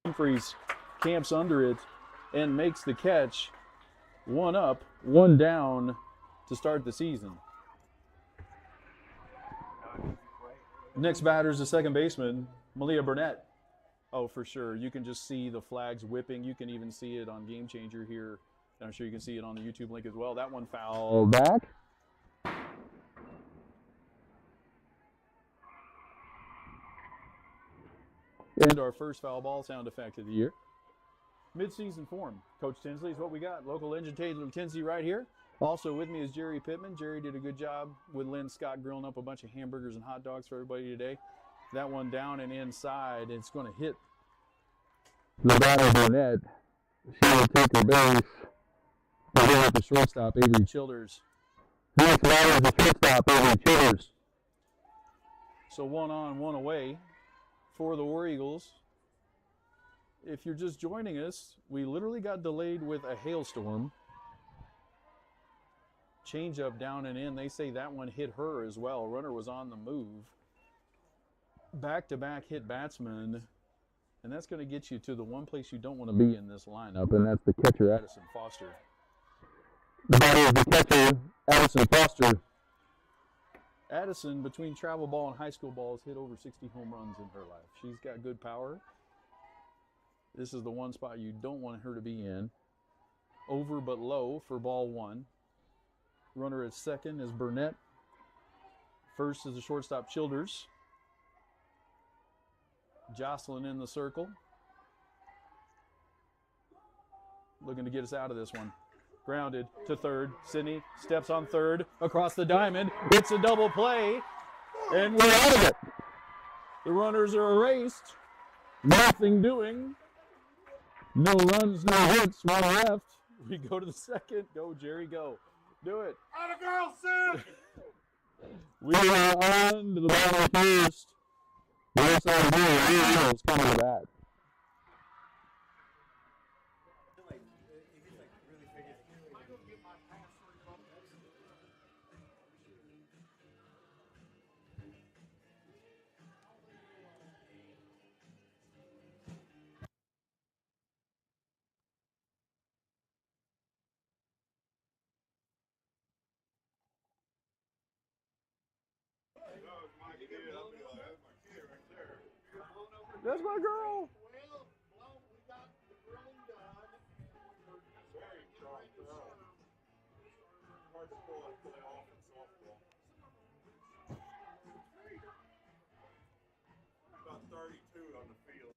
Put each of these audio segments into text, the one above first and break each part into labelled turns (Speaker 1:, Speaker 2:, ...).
Speaker 1: Humphreys camps under it and makes the catch. 1 up, 1 down to start the season. Next batter is the second baseman, Malia Burnett. Oh, for sure. You can just see the flags whipping. You can even see it on Game Changer here. And I'm sure you can see it on the YouTube link as well. That one foul back. And our first foul ball sound effect of the year. Mid-season form. Coach Tinsley is what we got. Local engine Taylor Tinsley right here. Also with me is Jerry Pittman. Jerry did a good job with Lynn Scott grilling up a bunch of hamburgers and hot dogs for everybody today. That one down and inside. It's going to hit Nevada Burnett. She will take her base. We'll go with the shortstop, Avery Childers. Next batter is the shortstop, Avery Childers. So 1 on, 1 away for the War Eagles. If you're just joining us, we literally got delayed with a hailstorm. Change up down and in. They say that one hit her as well. Runner was on the move. Back-to-back hit batsman. And that's going to get you to the one place you don't want to be in this lineup, and that's the catcher, Addison Foster. The batter is the catcher, Addison Foster. Addison, between travel ball and high school balls, hit over 60 home runs in her life. She's got good power. This is the one spot you don't want her to be in. Over but low for ball 1. Runner at second is Burnett. First is the shortstop, Childers. Jocelyn in the circle. Looking to get us out of this one. Grounded to third. Sydney steps on third. Across the diamond. It's a double play. And we're out of it. The runners are erased. Nothing doing. No runs, no hits, 1 left. We go to the second. Go, Jerry, go. Do it.
Speaker 2: Atta girl, Sid!
Speaker 1: We are on to the bottom first. The left side of the Eagles coming to bat. That's my girl.
Speaker 2: Well, we got the grilling done. Very chopped up. Hard to pull it off in softball. About 32 on the field.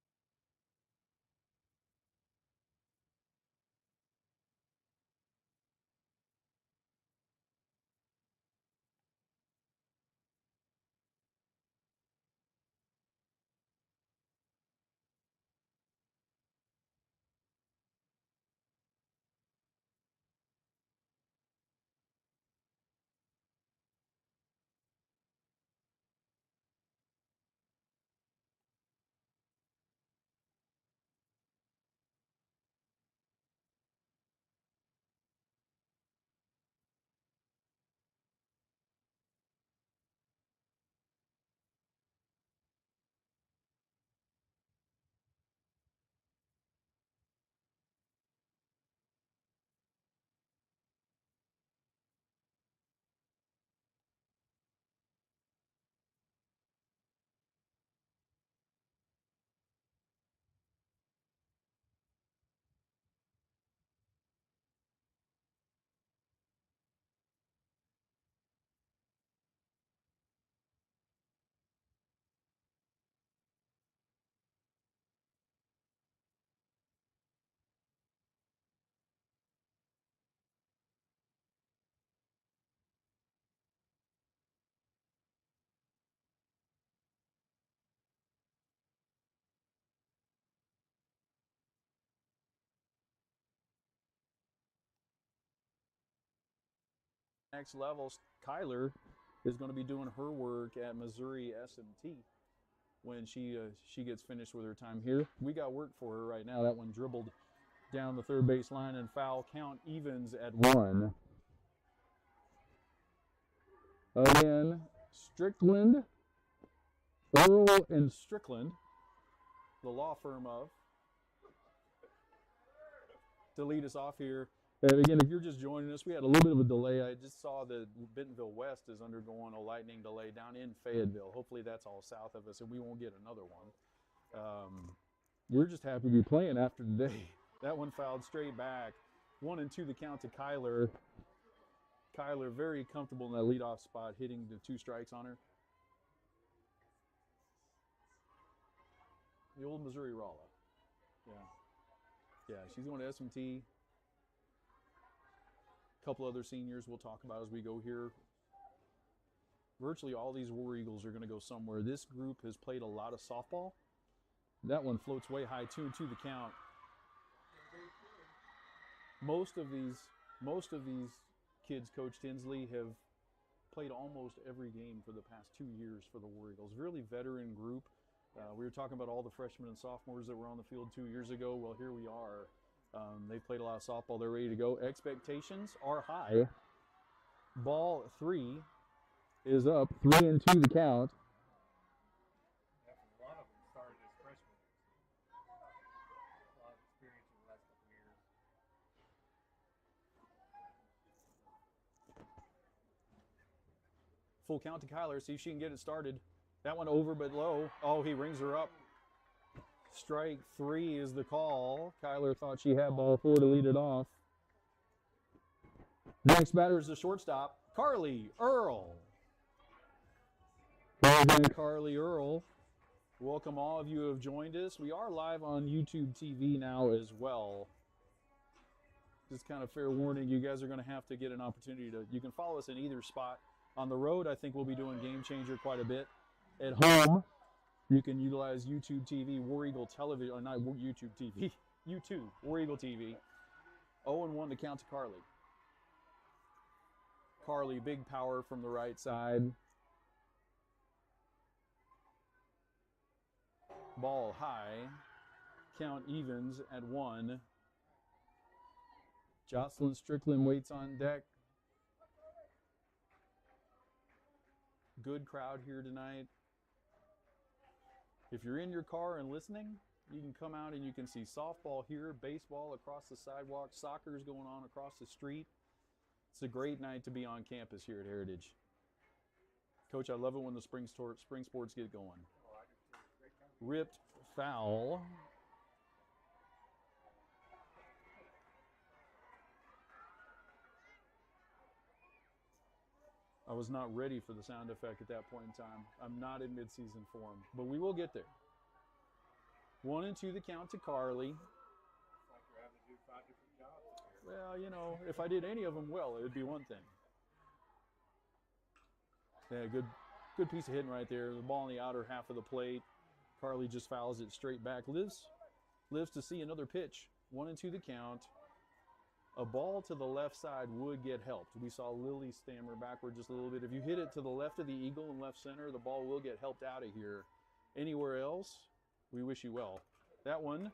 Speaker 1: Next level, Kyler is going to be doing her work at Missouri S&T when she gets finished with her time here. We got work for her right now. That one dribbled down the third base line, and foul count evens at 1. Again, Strickland, Earl and Strickland, the law firm of to lead us off here. And again, if you're just joining us, we had a little bit of a delay. I just saw that Bentonville West is undergoing a lightning delay down in Fayetteville. Hopefully that's all south of us and we won't get another one. We're just happy to be playing after today. That one fouled straight back. 1-2 the count to Kyler. Kyler very comfortable in that leadoff spot, hitting the 2 strikes on her. The old Missouri Rolla. Yeah, she's going to S&T. A couple other seniors we'll talk about as we go here. Virtually all these War Eagles are going to go somewhere. This group has played a lot of softball. That one floats way high, 2-2 the count. Most of these kids, Coach Tinsley, have played almost every game for the past 2 years for the War Eagles. Really veteran group. We were talking about all the freshmen and sophomores that were on the field 2 years ago. Well, here we are. They've played a lot of softball. They're ready to go. Expectations are high. Ball 3 is up. 3-2 the count.
Speaker 2: A lot of them started as freshmen. A lot of experience in the last couple of years.
Speaker 1: Full count to Kyler. See if she can get it started. That one over but low. Oh, he rings her up. Strike 3 is the call. Kyler thought she had ball 4 to lead it off. Next batter is the shortstop, Carly Earl. Carly Earl. Welcome all of you who have joined us. We are live on YouTube TV now as well. Just kind of fair warning, you guys are going to have to get an opportunity to, you can follow us in either spot. On the road, I think we'll be doing Game Changer quite a bit. At home, you can utilize YouTube TV, War Eagle Television, or not YouTube TV, YouTube, War Eagle TV. 0-1 to count to Carly. Carly, big power from the right side. Ball high. Count evens at 1. Jocelyn Strickland waits on deck. Good crowd here tonight. If you're in your car and listening, you can come out and you can see softball here, baseball across the sidewalk, soccer's going on across the street. It's a great night to be on campus here at Heritage. Coach, I love it when the spring sports get going. Ripped foul. I was not ready for the sound effect at that point in time. I'm not in midseason form, but we will get there. 1-2 the count to Carly.
Speaker 2: It's like you're having to do 5 different jobs here.
Speaker 1: Well, you know, if I did any of them well, it would be one thing. Yeah, good piece of hitting right there. The ball in the outer half of the plate. Carly just fouls it straight back. Lives to see another pitch. 1-2 the count. A ball to the left side would get helped. We saw Lily stammer backward just a little bit. If you hit it to the left of the eagle and left center, the ball will get helped out of here. Anywhere else, we wish you well. That one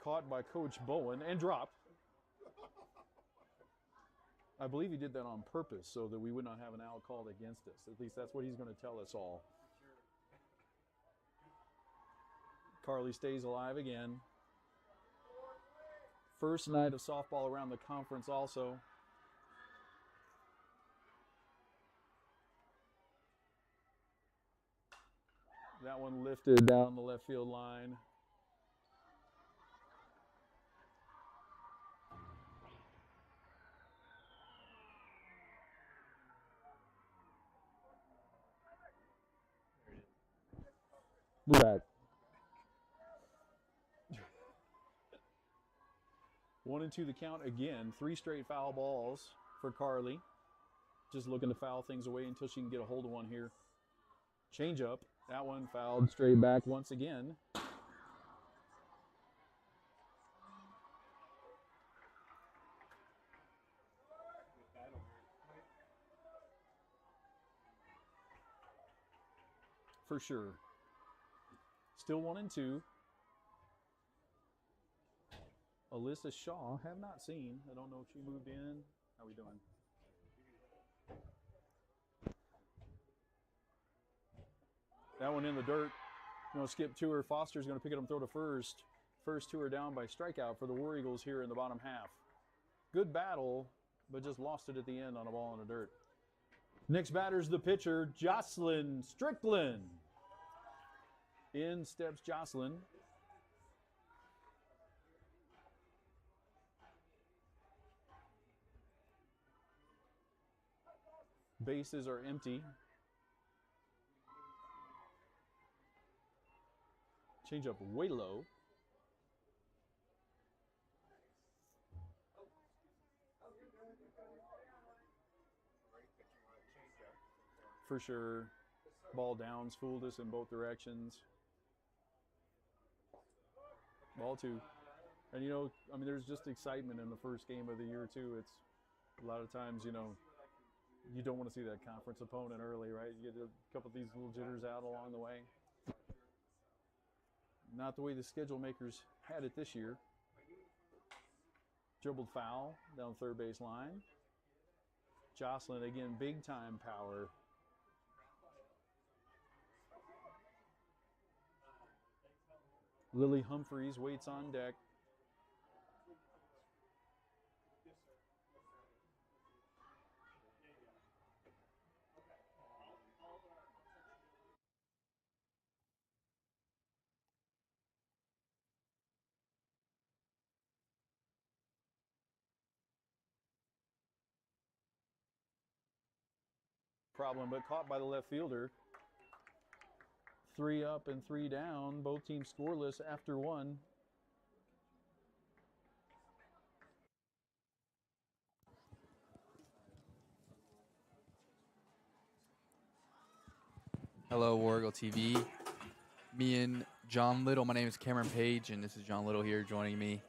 Speaker 1: caught by Coach Bowen and dropped. I believe he did that on purpose so that we would not have an out called against us. At least that's what he's going to tell us all. Carly stays alive again. First night of softball around the conference also. That one lifted down the left field line. We're back. 1-2 the count again. 3 straight foul balls for Carly. Just looking to foul things away until she can get a hold of one here. Change up. That one fouled straight back once again. For sure. Still 1-2. Alyssa Shaw, have not seen. I don't know if she moved in. How we doing? That one in the dirt. Skip to her. Foster's going to pick it up and throw to first. First two are down by strikeout for the War Eagles here in the bottom half. Good battle, but just lost it at the end on a ball in the dirt. Next batter's the pitcher, Jocelyn Strickland. In steps Jocelyn. Bases are empty. Change up way low. For sure. Ball downs fooled us in both directions. Ball two. And you know, I mean, there's just excitement in the first game of the year too. It's a lot of times, you know, you don't want to see that conference opponent early, right? You get a couple of these little jitters out along the way. Not the way the schedule makers had it this year. Dribbled foul down third base line. Jocelyn again, big time power. Lily Humphreys waits on deck. Problem, but caught by the left fielder. 3 up and 3 down. Both teams scoreless after one.
Speaker 3: Hello, War Eagle TV. Me and John Little. My name is Cameron Page, and this is John Little here joining me.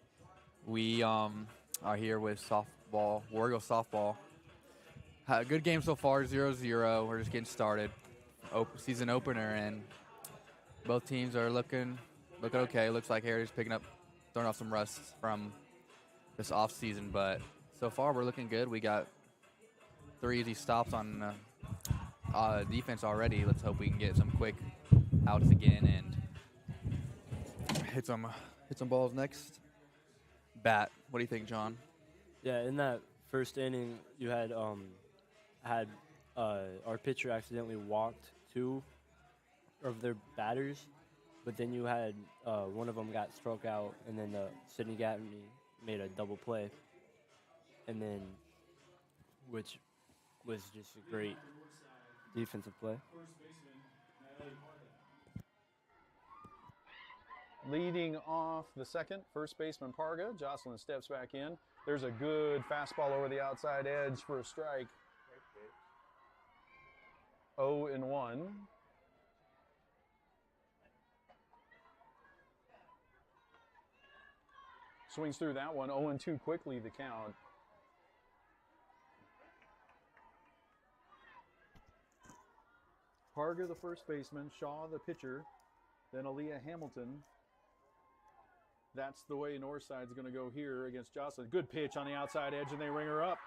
Speaker 3: We are here with softball, War Eagle softball. Had a good game so far, 0-0. We're just getting started. Season opener, and both teams are looking okay. Looks like Harry's throwing off some rust from this off season, but so far we're looking good. We got 3 easy stops on defense already. Let's hope we can get some quick outs again and hit some balls next bat. What do you think, John?
Speaker 4: Yeah, in that first inning, you had our pitcher accidentally walked 2 of their batters, but then you had one of them got struck out, and then Sidney Gaffney made a double play, and then which was just a great defensive play.
Speaker 1: Leading off the second, first baseman Parga. Jocelyn steps back in. There's a good fastball over the outside edge for a strike. 0-1. Swings through that one. 0-2 quickly the count. Parga the first baseman, Shaw the pitcher, then Aaliyah Hamilton. That's the way Northside's going to go here against Jocelyn. Good pitch on the outside edge, and they ring her up.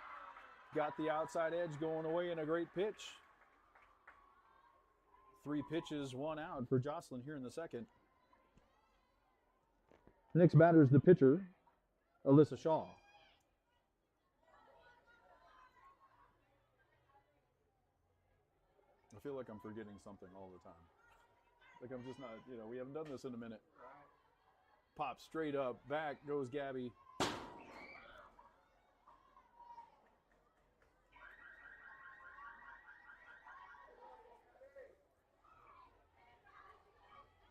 Speaker 1: Got the outside edge going away in a great pitch. 3 pitches, 1 out for Jocelyn here in the second. Next batter is the pitcher, Alyssa Shaw. I feel like I'm forgetting something all the time. Like I'm just not, you know, we haven't done this in a minute. Pop straight up, back goes Gabby.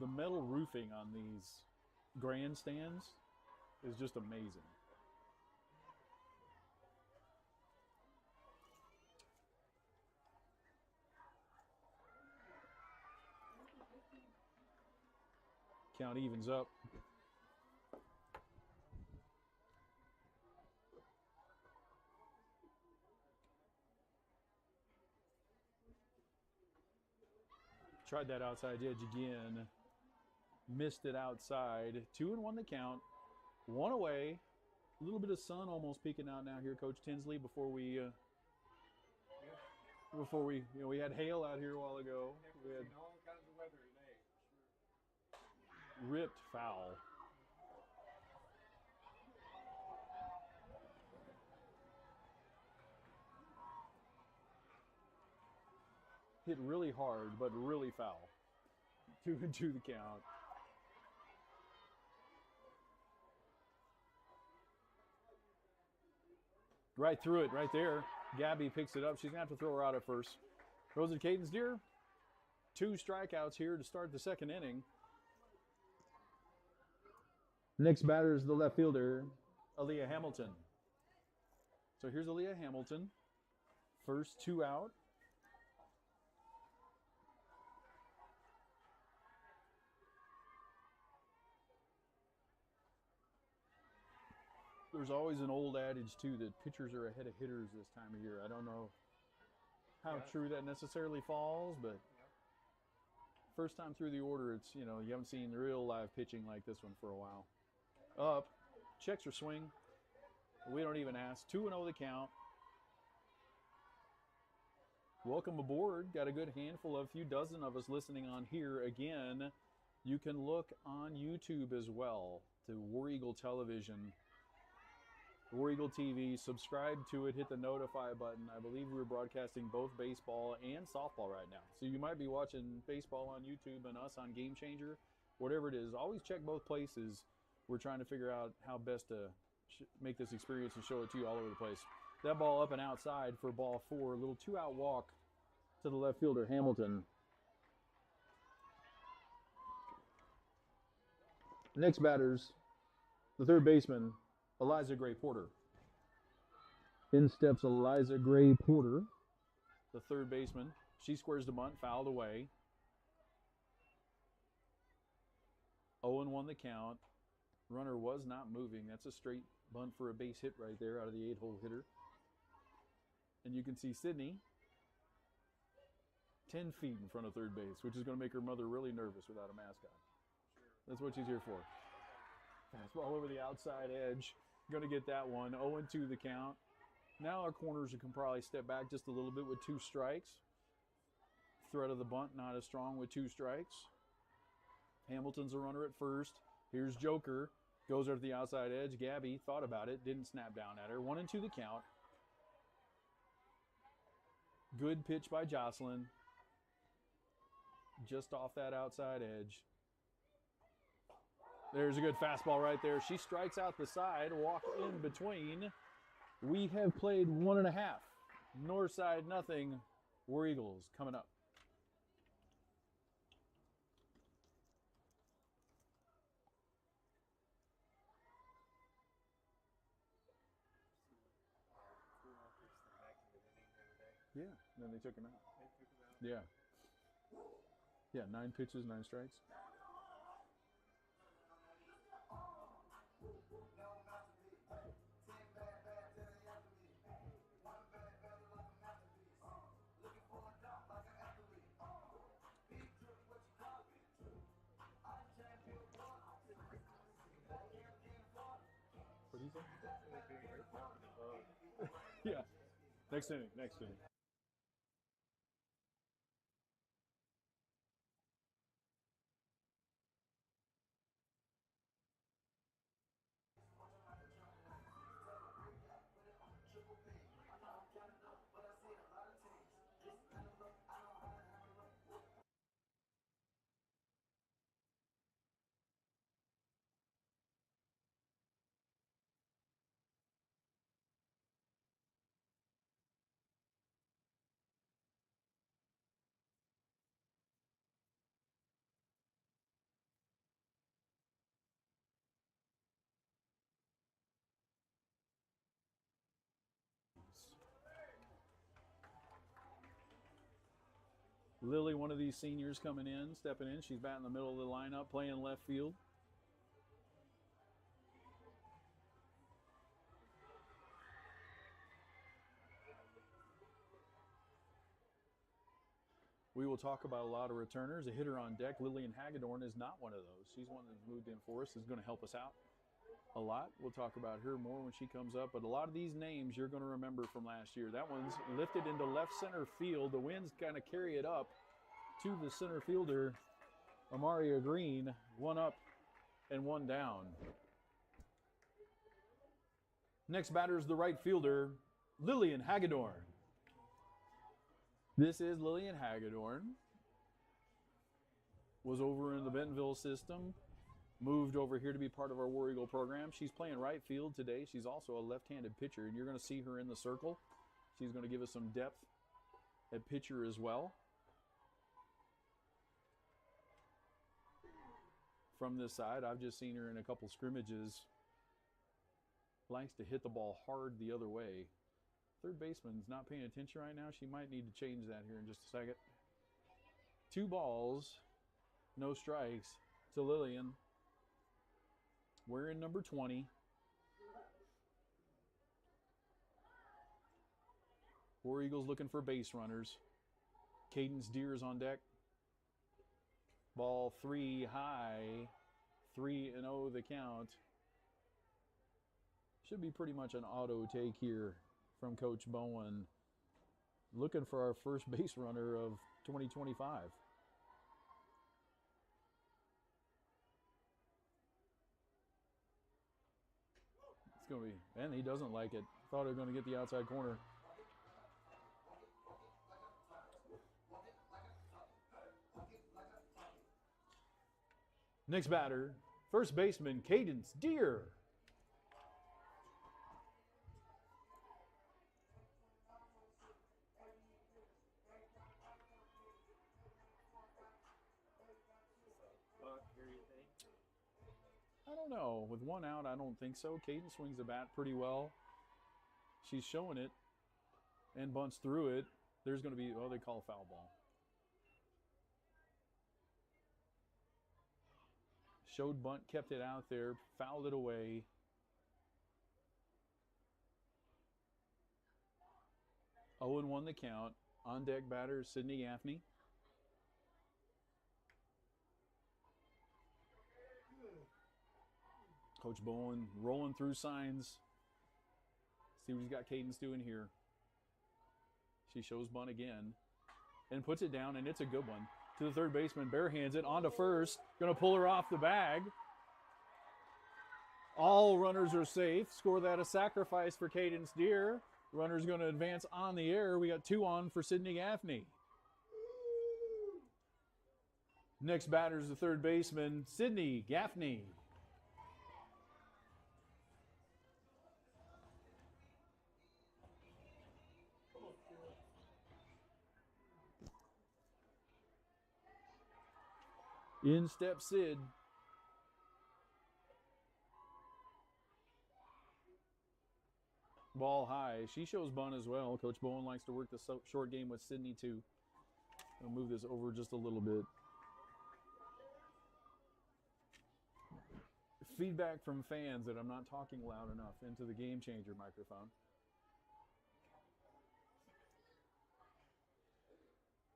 Speaker 1: The metal roofing on these grandstands is just amazing. Count evens up. Tried that outside edge again. Missed it outside. 2-1 the count. 1 away. A little bit of sun almost peeking out now here, Coach Tinsley, before we you know, we had hail out here a while ago. We had
Speaker 2: all kinds of weather today.
Speaker 1: ripped foul. hit really hard, but really foul. 2-2 the count. Right through it, right there. Gabby picks it up. She's going to have to throw her out at first. Goes to Cadence Deer. 2 strikeouts here to start the second inning. Next batter is the left fielder, Aaliyah Hamilton. So here's Aaliyah Hamilton. First 2 out. There's always an old adage, too, that pitchers are ahead of hitters this time of year. I don't know how true that necessarily falls, but first time through the order, it's, you haven't seen real live pitching like this one for a while. Up, checks her swing. We don't even ask. 2-0 the count. Welcome aboard. Got a good handful of, few dozen of us listening on here. Again, you can look on YouTube as well to War Eagle Television. War Eagle TV, subscribe to it, hit the notify button. I believe we're broadcasting both baseball and softball right now. So you might be watching baseball on YouTube and us on Game Changer, whatever it is. Always check both places. We're trying to figure out how best to make this experience and show it to you all over the place. That ball up and outside for ball 4. A little 2-out walk to the left fielder, Hamilton. Next batters, the third baseman, Eliza Gray Porter. In steps Eliza Gray Porter, the third baseman. She squares the bunt, fouled away. 0-1 the count. Runner was not moving. That's a straight bunt for a base hit right there out of the 8-hole hitter. And you can see Sydney 10 feet in front of third base, which is going to make her mother really nervous without a mask on. That's what she's here for. Fastball over the outside edge. Going to get that one. 0-2 the count. Now our corners can probably step back just a little bit with 2 strikes. Threat of the bunt not as strong with 2 strikes. Hamilton's a runner at first. Here's Joker. Goes over to the outside edge. Gabby thought about it. Didn't snap down at her. 1-2 the count. Good pitch by Jocelyn. Just off that outside edge. There's a good fastball right there. She strikes out the side, walk in between. We have played 1.5. Northside nothing. War Eagles coming up. Yeah, and then they took him out. Yeah. Yeah, 9 pitches, 9 strikes. What do you say? Yeah. Next inning. Lily, one of these seniors coming in, stepping in. She's batting in the middle of the lineup, playing left field. We will talk about a lot of returners. A hitter on deck, Lillian Hagedorn, is not one of those. She's one that's moved in for us, is going to help us out a lot. We'll talk about her more when she comes up. But a lot of these names you're going to remember from last year. That one's lifted into left center field. The winds kind of carry it up to the center fielder, Amaria Green. 1 up and 1 down. Next batter is the right fielder, Lillian Hagedorn. This is Lillian Hagedorn. Was over in the Bentonville system, moved over here to be part of our War Eagle program. She's playing right field today. She's also a left-handed pitcher, and you're going to see her in the circle. She's going to give us some depth at pitcher as well. From this side, I've just seen her in a couple scrimmages. Likes to hit the ball hard the other way. Third baseman's not paying attention right now. She might need to change that here in just a second. 2 balls, no strikes to Lillian. We're in number 20. War Eagles looking for base runners. Cadence Deers on deck. Ball 3 high. 3-0 the count. Should be pretty much an auto take here from Coach Bowen. Looking for our first base runner of 2025. It's going to be, and he doesn't like it. Thought he was going to get the outside corner. Next batter, first baseman Cadence Deer. I don't know. With 1 out, I don't think so. Cadence swings the bat pretty well. She's showing it and bunts through it. There's going to be, they call a foul ball. Showed bunt, kept it out there, fouled it away. Oh, and 1 the count. On deck batter, Sydney Gaffney. Coach Bowen rolling through signs. See what he's got Cadence doing here. She shows bunt again and puts it down, and it's a good one. To the third baseman, barehands it onto first. Going to pull her off the bag. All runners are safe. Score that a sacrifice for Cadence Deer. Runner's going to advance on the air. We got 2 on for Sydney Gaffney. Next batter is the third baseman, Sydney Gaffney. In steps Sid. Ball high. She shows bunt as well. Coach Bowen likes to work the short game with Sydney too. I'll move this over just a little bit. Feedback from fans that I'm not talking loud enough into the game changer microphone.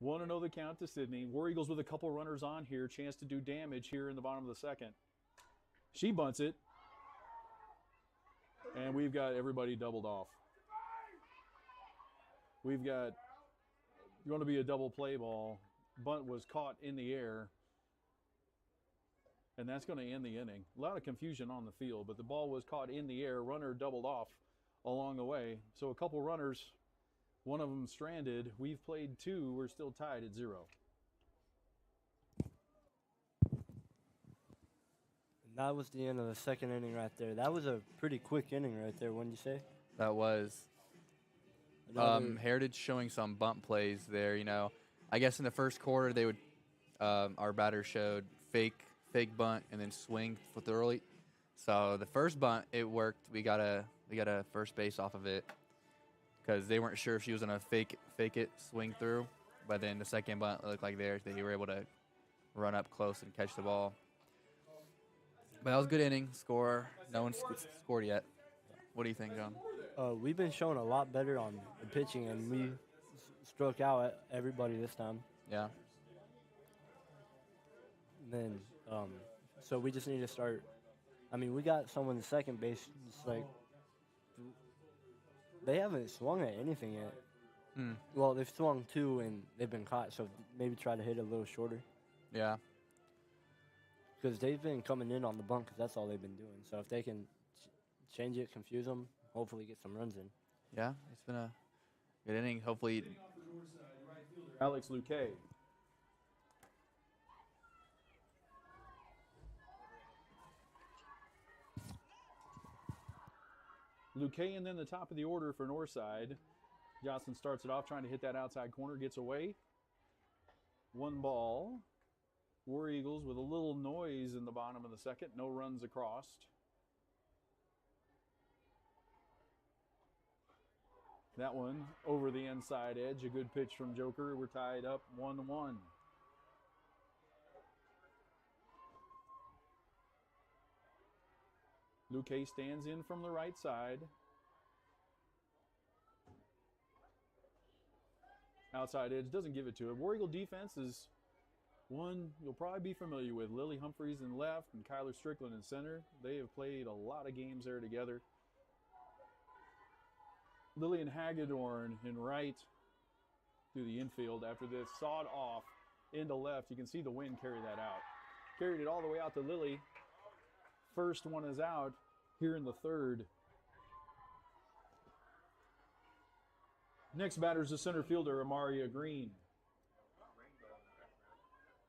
Speaker 1: 1-0 the count to Sydney. War Eagles with a couple runners on here. Chance to do damage here in the bottom of the second. She bunts it. And we've got everybody doubled off. We've got going to be a double play ball. Bunt was caught in the air. And that's going to end the inning. A lot of confusion on the field, but the ball was caught in the air. Runner doubled off along the way. So a couple runners, one of them stranded. We've played 2. We're still tied at 0.
Speaker 4: And that was the end of the second inning right there. That was a pretty quick inning right there, wouldn't you say?
Speaker 3: That was. Heritage showing some bunt plays there, you know. I guess in the first quarter they would our batter showed fake bunt and then swing with early. So the first bunt, it worked. We got a first base off of it because they weren't sure if she was gonna fake it, swing through. But then the second bunt, it looked like they were able to run up close and catch the ball. But that was a good inning. Score. No one's scored yet. What do you think, John?
Speaker 4: We've been showing a lot better on the pitching, and we struck out at everybody this time.
Speaker 3: Yeah.
Speaker 4: And then, so we just need to start. I mean, we got someone in second base. It's like they haven't swung at anything yet. Well, they've swung 2 and they've been caught. So maybe try to hit a little shorter.
Speaker 3: Yeah.
Speaker 4: Because they've been coming in on the bunt because that's all they've been doing. So if they can change it, confuse them, hopefully get some runs in.
Speaker 3: Yeah, it's been a good inning. Hopefully
Speaker 1: Alex Luque. Luque and then the top of the order for Northside. Johnson starts it off trying to hit that outside corner, gets away. 1 ball. War Eagles with a little noise in the bottom of the second. No runs across. That one over the inside edge. A good pitch from Joker. We're tied up 1-1. Luque stands in from the right side. Outside edge, doesn't give it to him. War Eagle defense is one you'll probably be familiar with. Lily Humphreys in left and Kyler Strickland in center. They have played a lot of games there together. Lillian Hagedorn in right through the infield after this. Sawed off into left. You can see the wind carry that out. Carried it all the way out to Lily. First one is out here in the third. Next batter is the center fielder, Amaria Green.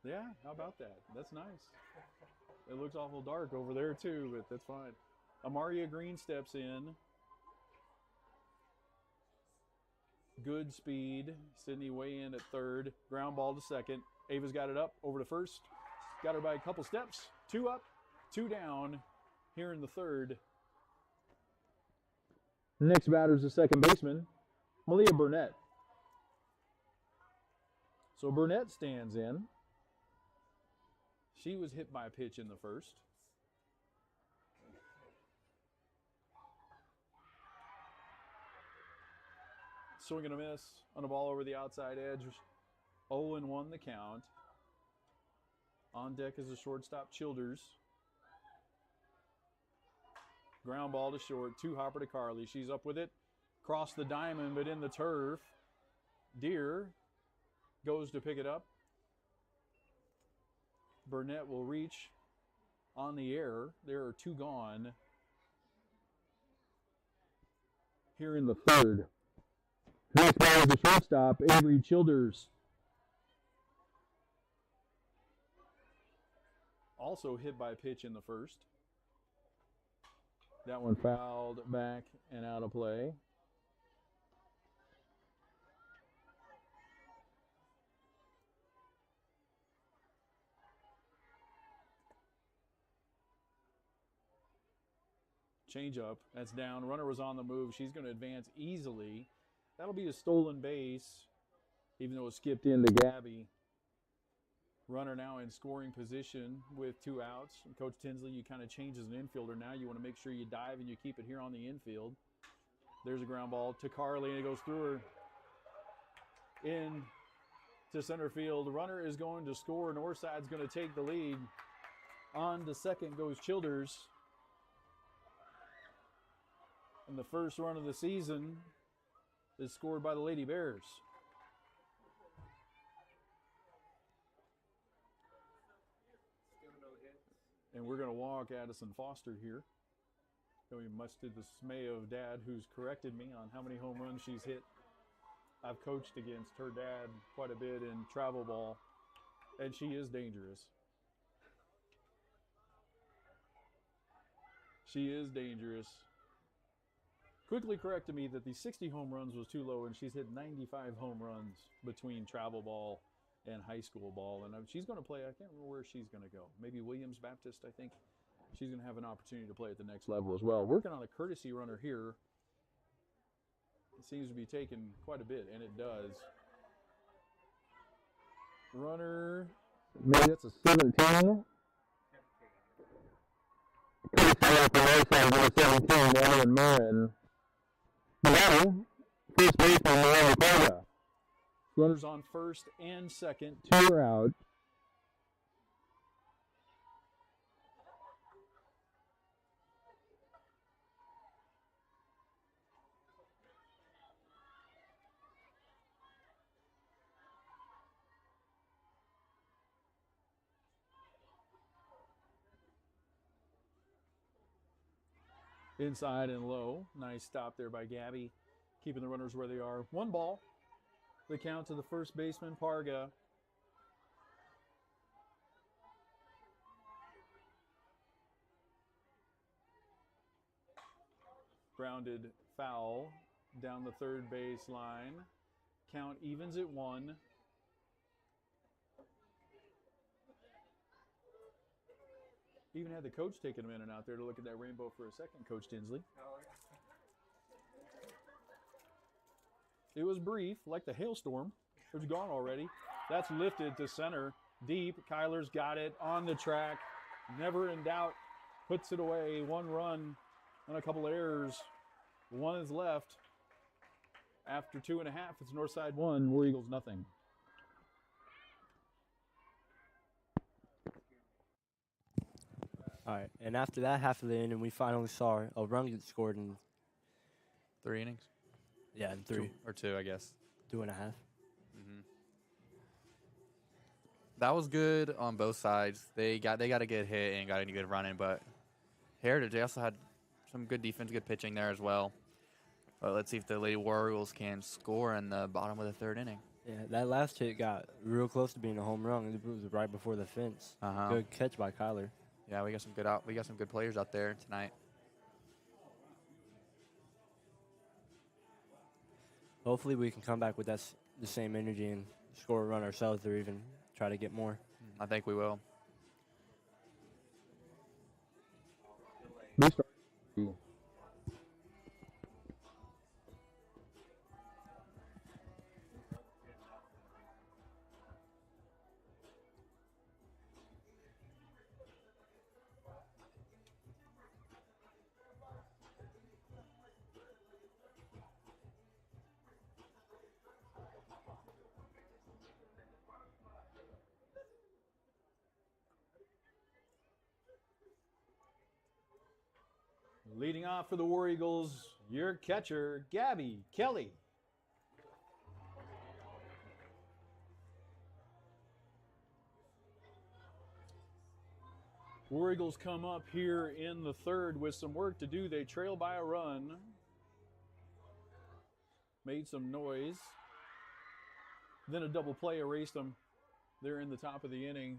Speaker 1: Yeah, how about that? That's nice. It looks awful dark over there too, but that's fine. Amaria Green steps in. Good speed. Sydney way in at third. Ground ball to second. Ava's got it up over to first. Got her by a couple steps. 2 up, 2 down here in the third. Next batter is the second baseman, Malia Burnett. So Burnett stands in. She was hit by a pitch in the first. Swing and a miss on a ball over the outside edge. 0-1 the count. On deck is the shortstop, Childers. Ground ball to short, 2-hopper to Carly. She's up with it. Cross the diamond, but in the turf. Deer goes to pick it up. Burnett will reach on the air. There are 2 gone here in the third. Next ball is the shortstop, Avery Childers. Also hit by a pitch in the first. That one fouled back and out of play. Change up. That's down. Runner was on the move. She's going to advance easily. That'll be a stolen base, even though it skipped into Gabby. Runner now in scoring position with 2 outs. And Coach Tinsley, you kind of change as an infielder now. You want to make sure you dive and you keep it here on the infield. There's a ground ball to Carly, and it goes through her in to center field. Runner is going to score. Northside's going to take the lead. On to second goes Childers. And the first run of the season is scored by the Lady Bears. And we're going to walk Addison Foster here. Much to the dismay of Dad, who's corrected me on how many home runs she's hit. I've coached against her dad quite a bit in travel ball, and she is dangerous. She is dangerous. Quickly corrected me that the 60 home runs was too low, and she's hit 95 home runs between travel ball and high school ball. And she's going to play, I can't remember where she's going to go. Maybe Williams Baptist, I think. She's going to have an opportunity to play at the next level as well. Working on a courtesy runner here. It seems to be taking quite a bit, and it does. Runner, maybe that's a 17. Courtesy runner for Northside, 17, Marin. First baseman, Miranda Parga. Runners on first and second. 2 are out. Inside and low. Nice stop there by Gabby. Keeping the runners where they are. 1 ball. the count to the first baseman, Parga. Grounded foul down the third base line. Count evens at 1. Even had the coach taking a minute out there to look at that rainbow for a second, Coach Tinsley. It was brief, like the hailstorm. It was gone already. That's lifted to center, deep. Kyler's got it on the track. Never in doubt. Puts it away. 1 run on a couple errors. 1 is left. After 2.5, it's Northside 1, War Eagles nothing.
Speaker 4: All right, and after that half of the inning, we finally saw a run get scored in
Speaker 3: 3 innings.
Speaker 4: yeah in 3
Speaker 3: or 2, I guess.
Speaker 4: 2.5.
Speaker 3: That was good on both sides. They got a good hit and got a good running, but Heritage, they also had some good defense, good pitching there as well. But let's see if the Lady War Eagles can score in the bottom of the 3rd inning.
Speaker 4: Yeah, that last hit got real close to being a home run. It was right before the fence. Good catch by Kyler.
Speaker 3: Yeah, we got some good players out there tonight.
Speaker 4: Hopefully we can come back with the same energy and score a run ourselves, or even try to get more.
Speaker 3: I think we will.
Speaker 1: Leading off for the War Eagles, your catcher, Gabby Kelly. War Eagles come up here in the 3rd with some work to do. They trail by a run. Made some noise. Then a double play erased them. They're in the top of the inning.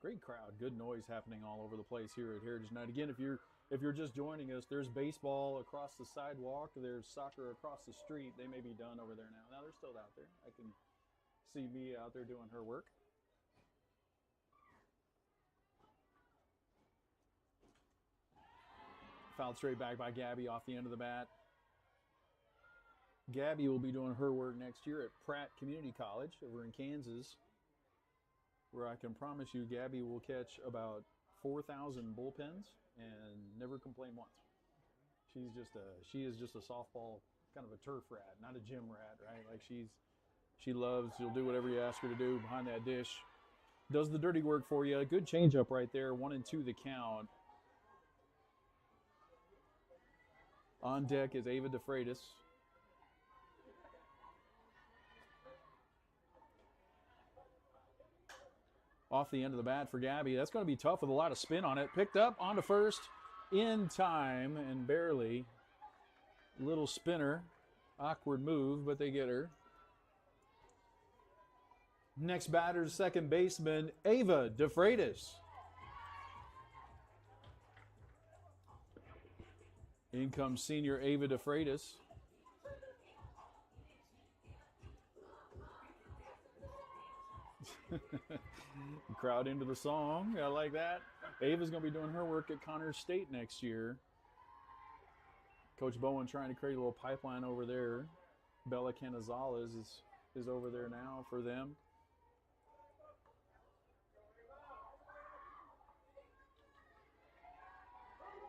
Speaker 1: Great crowd, good noise happening all over the place here at Heritage Night. Again, if you're just joining us, there's baseball across the sidewalk. There's soccer across the street. They may be done over there now. Now they're still out there. I can see Mia out there doing her work. Fouled straight back by Gabby off the end of the bat. Gabby will be doing her work next year at Pratt Community College over in Kansas, where I can promise you Gabby will catch about 4,000 bullpens and never complain once. She is just a softball, kind of a turf rat, not a gym rat, right? Like she'll do whatever you ask her to do behind that dish. Does the dirty work for you. A good changeup right there, 1-2 the count. On deck is Ava DeFreitas. Off the end of the bat for Gabby. That's going to be tough with a lot of spin on it. Picked up onto first in time and barely. Little spinner. Awkward move, but they get her. Next batter, second baseman, Ava DeFreitas. In comes senior Ava DeFreitas. Crowd into the song. I like that. Ava's going to be doing her work at Connors State next year. Coach Bowen trying to create a little pipeline over there. Bella Canizales is over there now for them.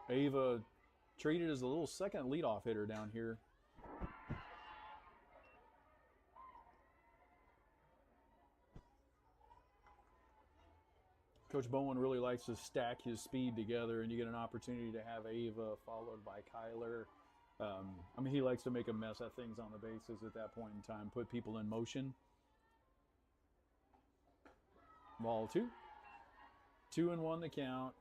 Speaker 1: Ava treated as a little second leadoff hitter down here. Coach Bowen really likes to stack his speed together, and you get an opportunity to have Ava followed by Kyler. He likes to make a mess of things on the bases at that point in time, put people in motion. Ball 2. 2-1 the count.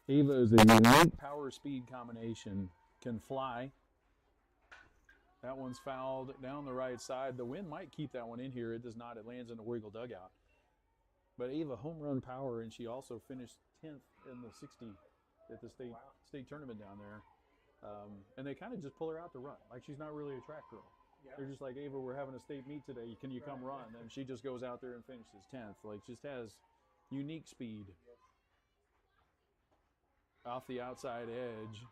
Speaker 1: Ava is a unique power speed combination. Can fly. That one's fouled down the right side. The wind might keep that one in here. It does not. It lands in the Wiggle dugout. But Ava, home run power, and she also finished 10th in the 60 at the state tournament down there. And they kind of just pull her out to run. Like, she's not really a track girl.
Speaker 2: Yeah.
Speaker 1: They're just like, Ava, we're having a state meet today. Can you come run? And she just goes out there and finishes 10th. Like, just has unique speed. Off the outside edge.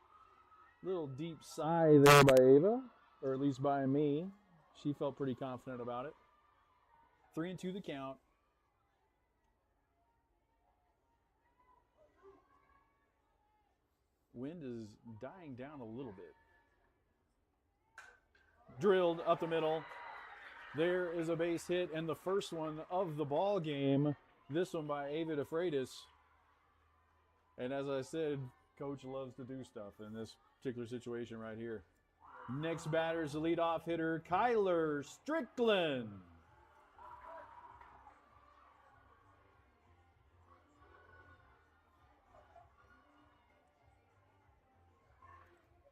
Speaker 1: Little deep sigh there by Ava, or at least by me. She felt pretty confident about it. 3-2 the count. Wind is dying down a little bit. Drilled up the middle. There is a base hit, and the first one of the ball game. This one by Ava DeFreitas. And as I said, Coach loves to do stuff in this particular situation right here. Next batter is the leadoff hitter, Kyler Strickland.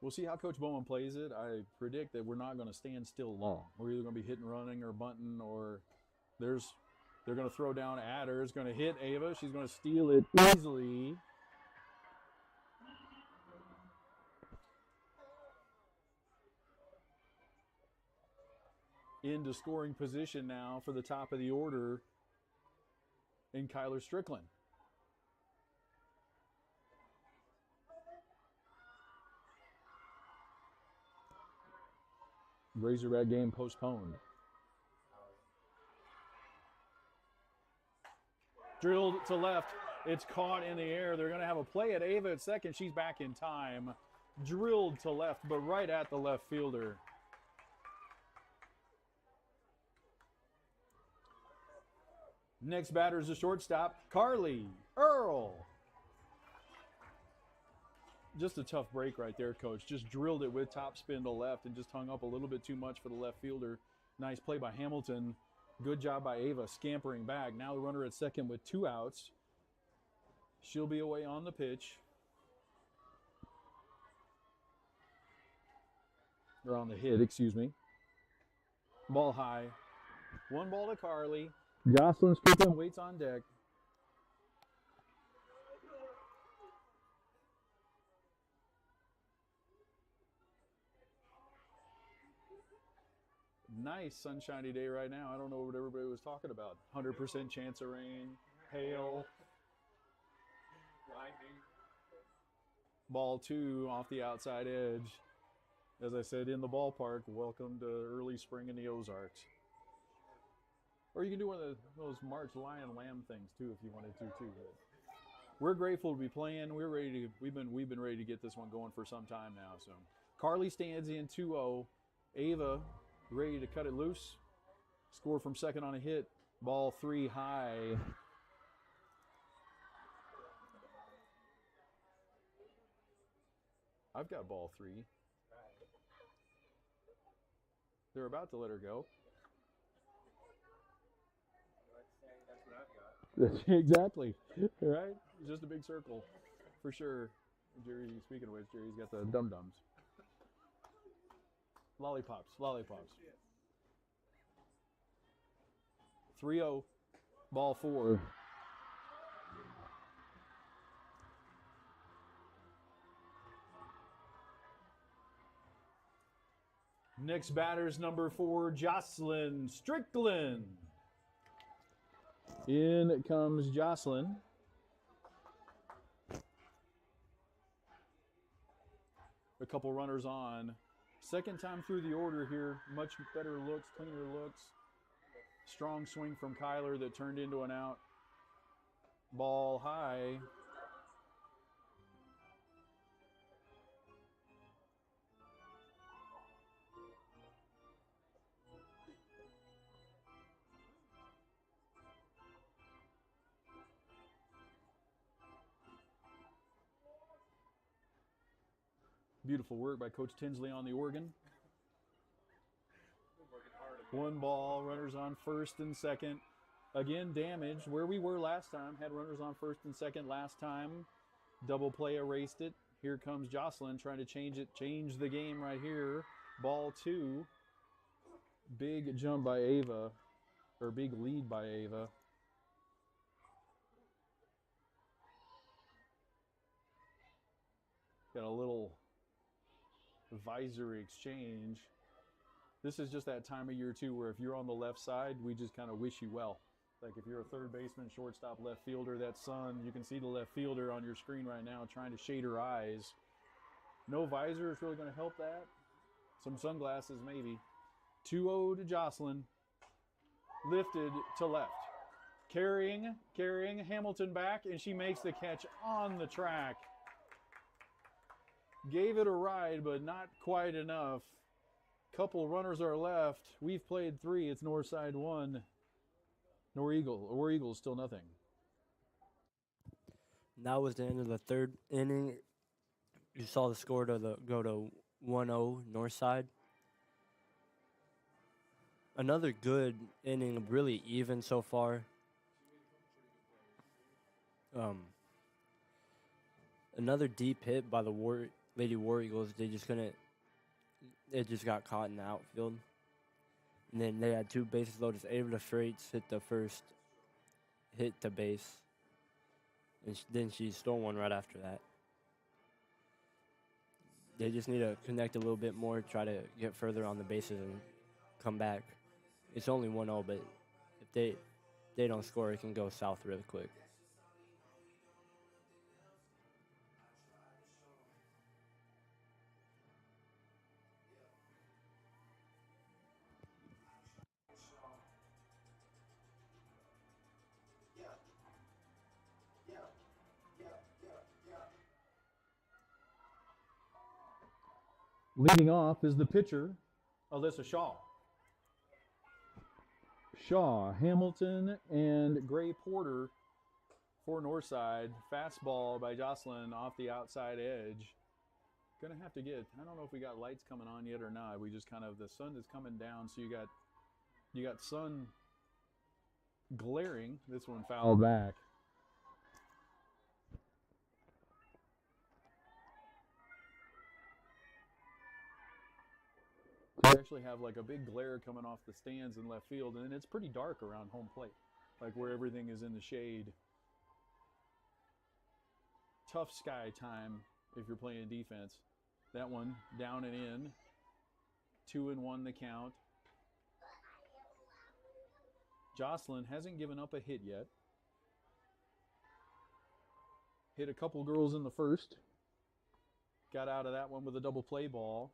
Speaker 1: We'll see how Coach Bowman plays it. I predict that we're not going to stand still long. We're either going to be hitting, running, or bunting, or they're going to throw down Adder's going to hit Ava. She's going to steal it easily. Into scoring position now for the top of the order in Kyler Strickland. Razorback game postponed. Drilled to left. It's caught in the air. They're going to have a play at Ava at second. She's back in time. Drilled to left, but right at the left fielder. Next batter is the shortstop, Carly Earl. Just a tough break right there, Coach. Just drilled it with top spin to left and just hung up a little bit too much for the left fielder. Nice play by Hamilton. Good job by Ava scampering back. Now the runner at second with 2 outs. She'll be away on the pitch. Or on the hit, excuse me. Ball high. 1 ball to Carly. Jocelyn Strickland waits on deck. Nice sunshiny day right now. I don't know what everybody was talking about. 100% chance of rain, hail. Ball 2 off the outside edge. As I said, in the ballpark, welcome to early spring in the Ozarks. Or you can do one of those March Lion Lamb things too, if you wanted to too. But we're grateful to be playing. We're ready to. We've been ready to get this one going for some time now. So Carly stands in 2-0. Ava ready to cut it loose. Score from second on a hit. Ball 3 high. I've got ball 3. They're about to let her go. Exactly. Right? Just a big circle. For sure. Jerry, speaking of which, Jerry's got the dum-dums. Lollipops. 3-0. Ball 4. Next batter's number 4, Jocelyn Strickland. In comes Jocelyn. A couple runners on. Second time through the order here. Much better looks, cleaner looks. Strong swing from Kyler that turned into an out. Ball high. Beautiful work by Coach Tinsley on the organ. 1 ball, runners on first and second. Again, damage where we were last time. Had runners on first and second last time. Double play erased it. Here comes Jocelyn trying to change the game right here. Ball 2. Big jump by Ava, or big lead by Ava. Got a little visor exchange. This is just that time of year too where if you're on the left side, we just kind of wish you well. Like if you're a third baseman, shortstop, left fielder, that sun, you can see the left fielder on your screen right now trying to shade her eyes. No visor is really going to help that. Some sunglasses maybe. 2-0 to Jocelyn. Lifted to left. Carrying Hamilton back, and she makes the catch on the track. Gave it a ride, but not quite enough. Couple runners are left. We've played 3. It's Northside 1. War Eagles still nothing.
Speaker 4: That was the end of the third inning. You saw the score go to 1-0 Northside. Another good inning, really even so far. Another deep hit by the Lady War Eagles. They just couldn't. It just got caught in the outfield. And then they had 2 bases loaded. Ava Freights hit the first hit to base. And then she stole one right after that. They just need to connect a little bit more, try to get further on the bases and come back. It's only 1-0, but if they don't score, it can go south really quick.
Speaker 1: Leading off is the pitcher, Alyssa Shaw. Shaw, Hamilton, and Gray Porter for Northside. Fastball by Jocelyn off the outside edge. Gonna have to get, I don't know if we got lights coming on yet or not. We just kind of, the sun is coming down, so you got sun glaring. This one fouled back. We actually have like a big glare coming off the stands in left field, and it's pretty dark around home plate, like where everything is in the shade. Tough sky time if you're playing defense. That one down and in. 2-1 the count. Jocelyn hasn't given up a hit yet. Hit a couple girls in the first. Got out of that one with a double play ball.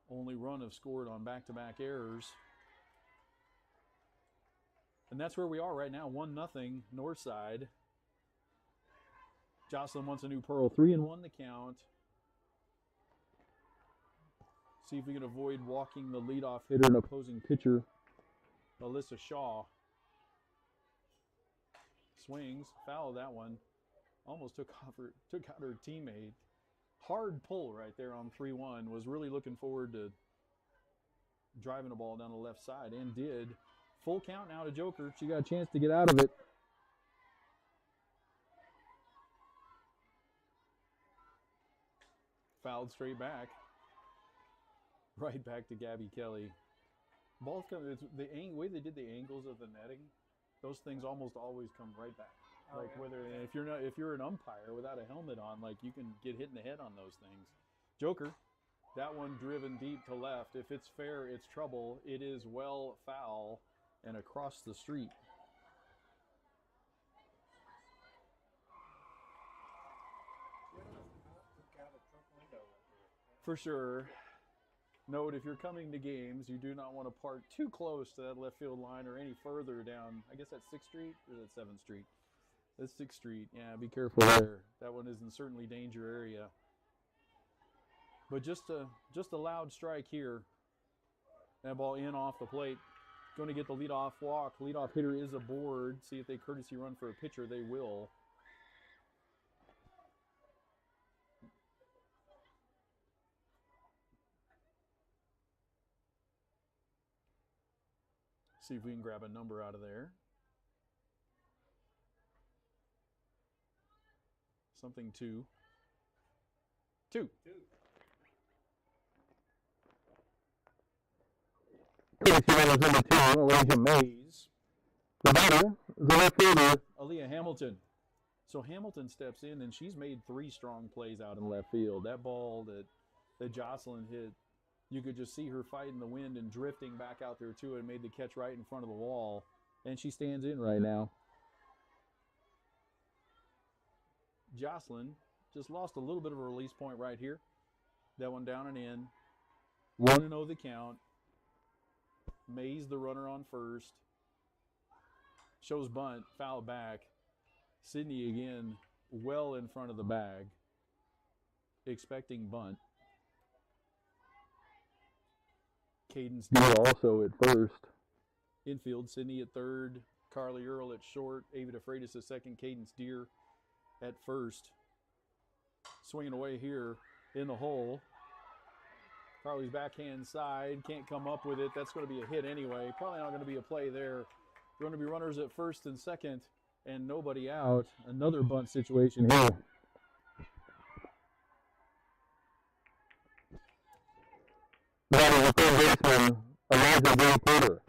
Speaker 1: Only run have scored on back-to-back errors. And that's where we are right now, 1-0 Northside. Jocelyn wants a new pearl. 3-1 the count. See if we can avoid walking the leadoff hitter and opposing pitcher, Alyssa Shaw. Swings, foul that one. Almost took out her teammate. Hard pull right there on 3-1. Was really looking forward to driving the ball down the left side, and did. Full count now to Joker. She got a chance to get out of it. Fouled straight back. Right back to Gabby Kelly. Ball's coming. The way they did the angles of the netting, those things almost always come right back. Like whether if you're an umpire without a helmet on, like you can get hit in the head on those things. Joker, that one driven deep to left. If it's fair, it's trouble. It is well foul and across the street. For sure. Note, if you're coming to games, you do not want to park too close to that left field line or any further down. I guess that's 6th Street or is that 7th Street? That's 6th Street. Yeah, be careful there. That one is in certainly danger area. But just a loud strike here. That ball in off the plate. Going to get the leadoff walk. Leadoff hitter is aboard. See if they courtesy run for a pitcher. They will. See if we can grab a number out of there. Something 2. 2.
Speaker 2: Casey runners number 2, Elijah Mays. The batter is the left fielder.
Speaker 1: Aaliyah Hamilton. So Hamilton steps in, and she's made 3 strong plays out in left field. That ball that Jocelyn hit, you could just see her fighting the wind and drifting back out there too, and made the catch right in front of the wall. And she stands in right now. Jocelyn just lost a little bit of a release point right here. That one down and in. 1-0 the count. Mays the runner on first. Shows bunt, foul back. Sydney again well in front of the bag. Expecting bunt. Cadence Deer also at first. Infield, Sydney at third. Carly Earl at short. Ava DeFreitas at second. Cadence Deer at first. Swinging away here in the hole. Carly's backhand side. Can't come up with it. That's going to be a hit anyway. Probably not going to be a play there. Going to be runners at first and second. And nobody out. Another bunt situation here.
Speaker 2: That is the third baseman, Elijah Gray Porter.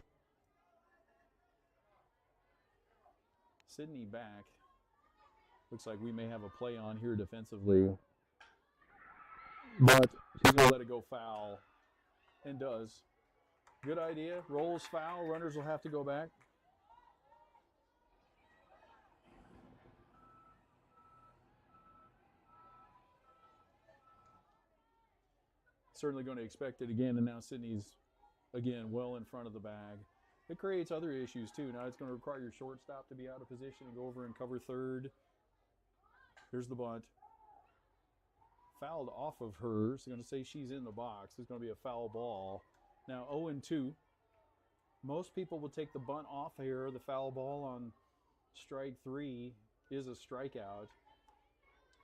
Speaker 1: Sydney back. Looks like we may have a play on here defensively. But she's going to let it go foul. And does. Good idea. Rolls foul. Runners will have to go back. Certainly going to expect it again, and now Sydney's, again, well in front of the bag. It creates other issues, too. Now it's going to require your shortstop to be out of position and go over and cover third. Here's the bunt. Fouled off of her. So going to say she's in the box. It's going to be a foul ball. Now 0-2. Most people will take the bunt off here. The foul ball on strike 3 is a strikeout.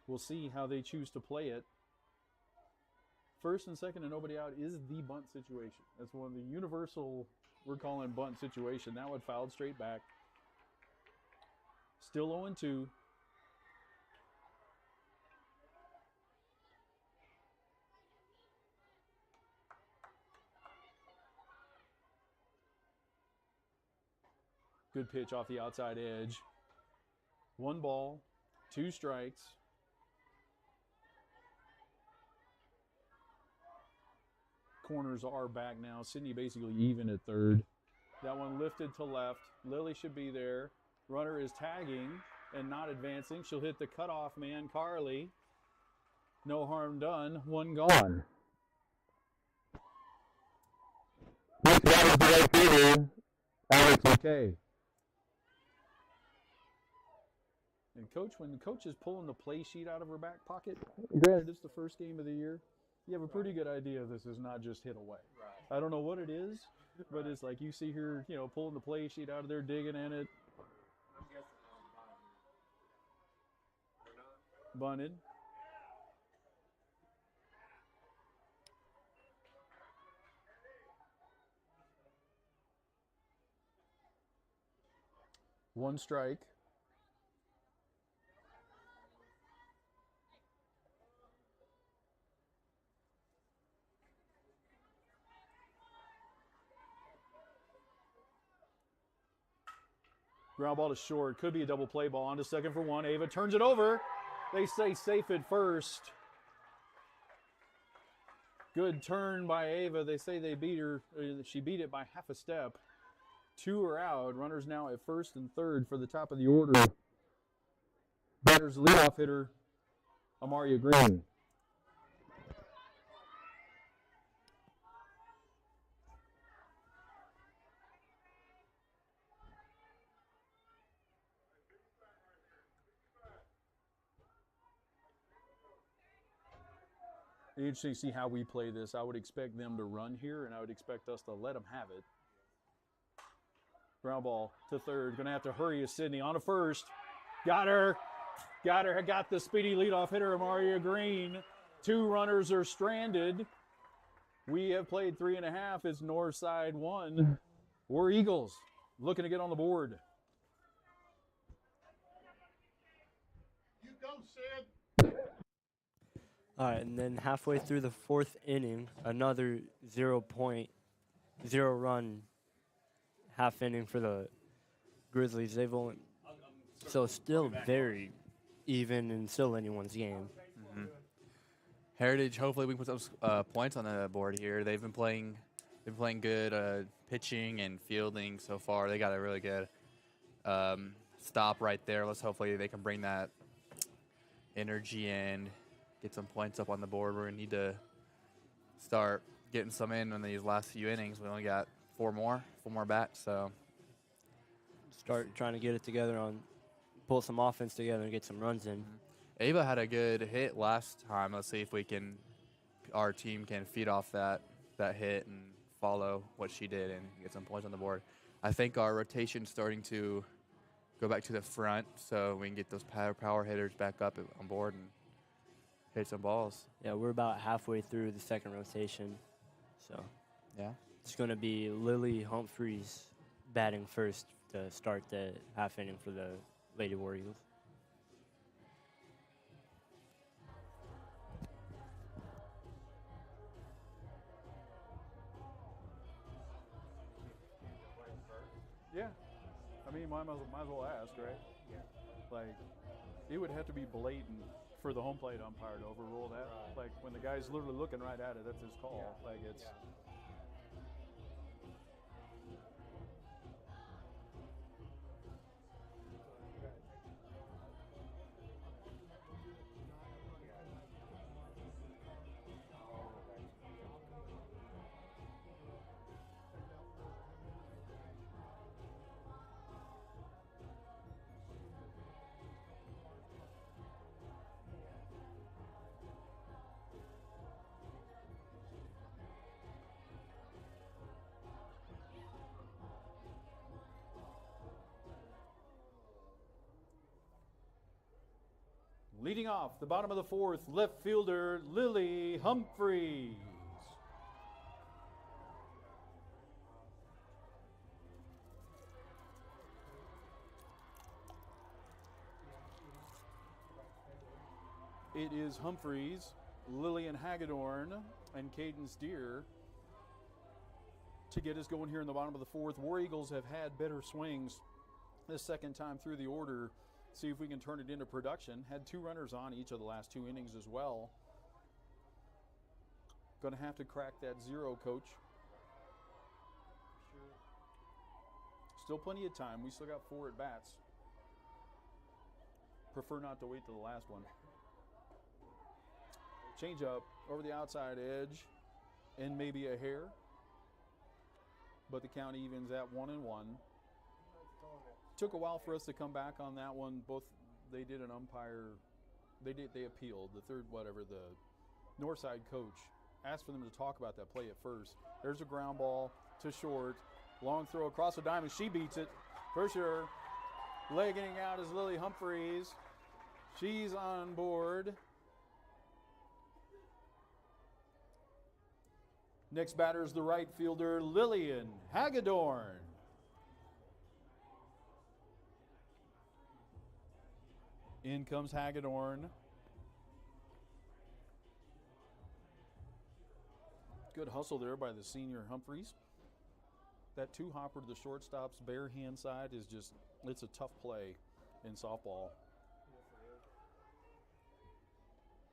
Speaker 1: We'll see how they choose to play it. First and second and nobody out is the bunt situation. That's one of the universal, we're calling bunt situation. That one fouled straight back. Still 0-2. Good pitch off the outside edge. 1 ball, 2 strikes. Corners are back now. Sydney basically even at third. That one lifted to left. Lily should be there. Runner is tagging and not advancing. She'll hit the cutoff man, Carly. No harm done. 1 gone.
Speaker 2: Next batter is the right fielder, Alex McKay.
Speaker 1: And Coach, when the coach is pulling the play sheet out of her back pocket, granted it's the first game of the year, you have a pretty good idea this is not just hit away.
Speaker 4: Right.
Speaker 1: I don't know what it is, but it's like you see her, pulling the play sheet out of there, digging in it. Bunted. One strike. Ground ball to short. Could be a double play ball. On to second for 1. Ava turns it over. They say safe at first. Good turn by Ava. They say they beat her. She beat it by half a step. 2 are out. Runners now at first and third for the top of the order. Batter's leadoff hitter, Amaria Green. Interesting to see how we play this. I would expect them to run here, and I would expect us to let them have it. Ground ball to third. Going to have to hurry as Sydney on to first. Got her. Got her. Got the speedy leadoff hitter, Amaria Green. 2 runners are stranded. We have played 3.5. It's Northside 1. We're Eagles looking to get on the board.
Speaker 2: You go, Sid.
Speaker 4: All right, and then halfway through the fourth inning, another 0-0 run half inning for the Grizzlies. They've only so still very even and still anyone's game.
Speaker 3: Heritage, hopefully we can put some points on the board here. They've been playing good pitching and fielding so far. They got a really good stop right there. Let's hopefully they can bring that energy and get some points up on the board. We're gonna need to start getting some in these last few innings. We only got four more bats, so
Speaker 4: Start trying to get it together pull some offense together and get some runs in.
Speaker 3: Ava had a good hit last time. Let's see if our team can feed off that hit and follow what she did and get some points on the board. I think our rotation's starting to go back to the front so we can get those power hitters back up on board and hit some balls.
Speaker 4: Yeah, we're about halfway through the second rotation, so
Speaker 3: Yeah.
Speaker 4: it's going to be Lily Humphreys batting first to start the half inning for the Lady War Eagles.
Speaker 1: Yeah. I mean, might as well ask, right? Yeah. Like, it would have to be blatant for the home plate umpire to overrule that. Right. Like, when the guy's literally looking right at it, that's his call. Yeah. Like, it's... Yeah. Leading off the bottom of the fourth, left fielder Lily Humphreys. It is Humphreys, Lillian Hagedorn, and Caden Steer to get us going here in the bottom of the fourth. War Eagles have had better swings this second time through the order. See if we can turn it into production. Had two runners on each of the last two innings as well. Going to have to crack that zero, coach. Still plenty of time. We still got 4 at bats. Prefer not to wait till the last one. Change up over the outside edge and maybe a hair. But the count evens at 1-1. Took a while for us to come back on that one. They did an umpire. They appealed the third, the Northside coach asked for them to talk about that play at first. There's a ground ball to short. Long throw across the diamond. She beats it for sure. Legging out is Lily Humphreys. She's on board. Next batter is the right fielder, Lillian Hagedorn. In comes Hagedorn. Good hustle there by the senior Humphreys. That two-hopper to the shortstop's bare hand side is it's a tough play in softball.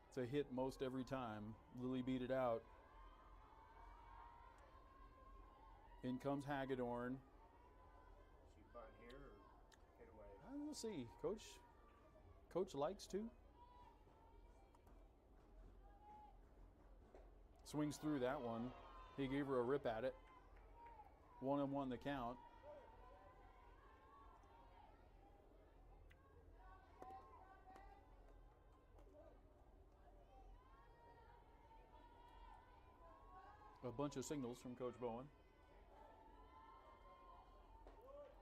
Speaker 1: It's a hit most every time. Lily beat it out. In comes Hagedorn.
Speaker 2: She bunt here or hit away?
Speaker 1: We'll see. Coach likes to. Swings through that one. He gave her a rip at it. 1-1 the count. A bunch of signals from Coach Bowen.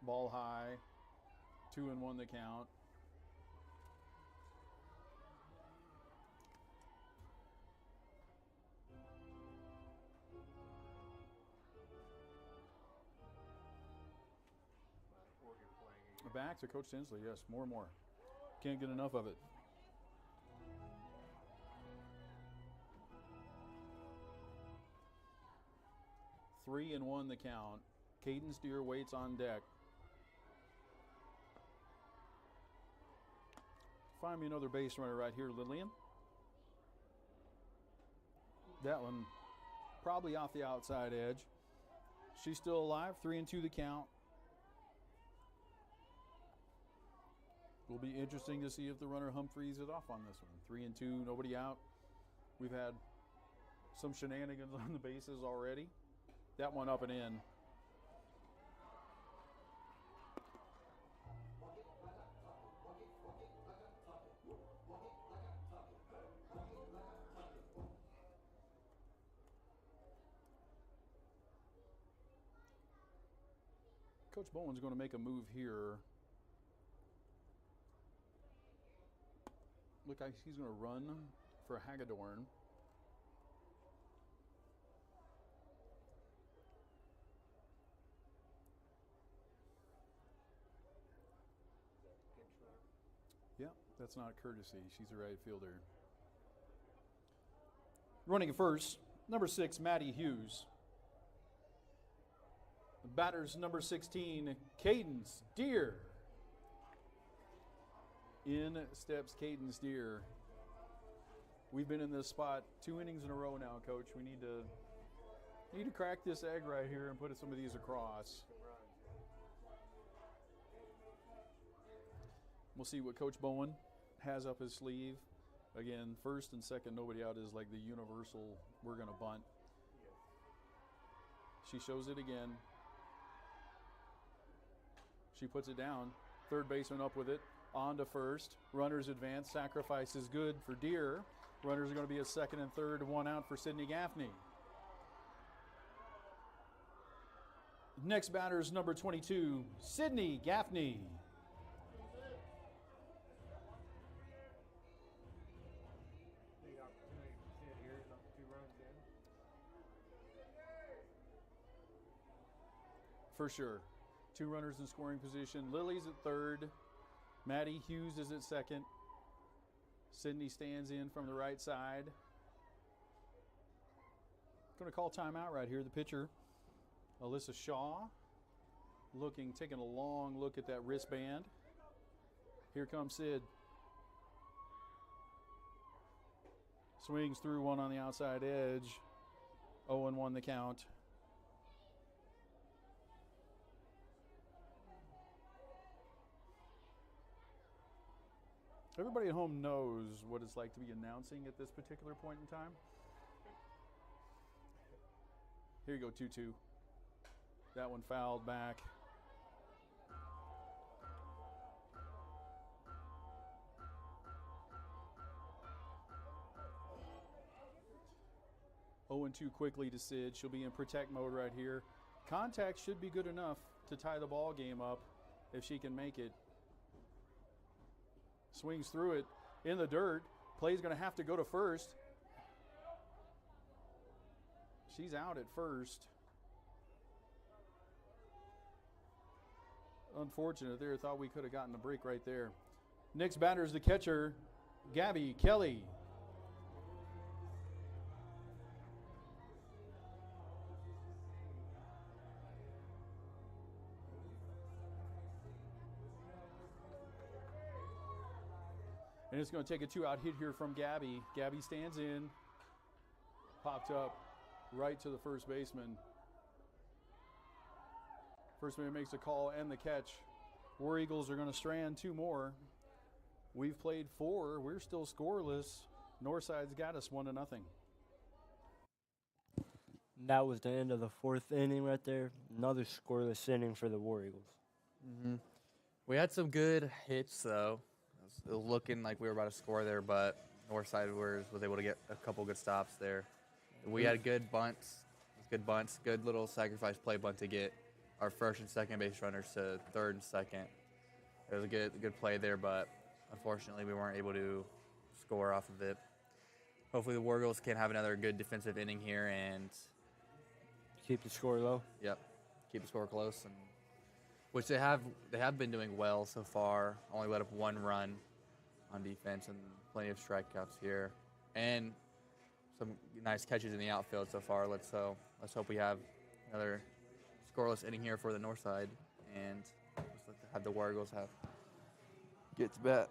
Speaker 1: Ball high. 2-1 the count. Back to Coach Tinsley, yes, more and more. Can't get enough of it. 3-1 the count. Caden Steer waits on deck. Find me another base runner right here, Lillian. That one probably off the outside edge. She's still alive. 3-2 the count. Will be interesting to see if the runner Humphreys is off on this one. 3-2, nobody out. We've had some shenanigans on the bases already. That one up and in. Coach Bowen's going to make a move here. Look like he's going to run for Hagedorn. Yeah, that's not courtesy. She's a right fielder. Running first, number 6, Maddie Hughes. Batters number 16, Cadence Deer. In steps Cadence Deer. We've been in this spot 2 innings in a row now, Coach. We need to crack this egg right here and put some of these across. We'll see what Coach Bowen has up his sleeve. Again, first and second, nobody out is like the universal, we're going to bunt. She shows it again. She puts it down. Third baseman up with it. On to first. Runners advance. Sacrifice is good for Deer. Runners are going to be a second and third. 1 out for Sydney Gaffney. Next batter is number 22, Sydney Gaffney.
Speaker 2: Big opportunity for Sid here, up 2 runs in.
Speaker 1: For sure. 2 runners in scoring position. Lily's at third. Maddie Hughes is at second. Sydney stands in from the right side. Going to call timeout right here. The pitcher, Alyssa Shaw, taking a long look at that wristband. Here comes Sid. Swings through one on the outside edge. 0-1 the count. Everybody at home knows what it's like to be announcing at this particular point in time. Here you go, 2-2. That one fouled back. Oh, and 2 quickly to Sid. She'll be in protect mode right here. Contact should be good enough to tie the ball game up if she can make it. Swings through it in the dirt. Play's going to have to go to first. She's out at first. Unfortunate there. Thought we could have gotten a break right there. Next batter is the catcher, Gabby Kelly. And it's going to take a 2-out hit here from Gabby. Gabby stands in, popped up right to the first baseman. First man makes a call and the catch. War Eagles are going to strand 2 more. We've played 4. We're still scoreless. Northside's got us 1-0.
Speaker 4: That was the end of the 4th inning right there. Another scoreless inning for the War Eagles.
Speaker 3: Mm-hmm. We had some good hits, though. It was looking like we were about to score there, but Northside was able to get a couple good stops there. We had good bunts, good little sacrifice play bunt to get our first and second base runners to third and second. It was a good play there, but unfortunately we weren't able to score off of it. Hopefully the War Eagles can have another good defensive inning here and
Speaker 4: keep the score low.
Speaker 3: Yep, keep the score close, and which they have been doing well so far. Only let up 1 run on defense and plenty of strikeouts here, and some nice catches in the outfield so far. Let's hope we have Another scoreless inning here for the Northside, and let's have the War Eagles get to bat.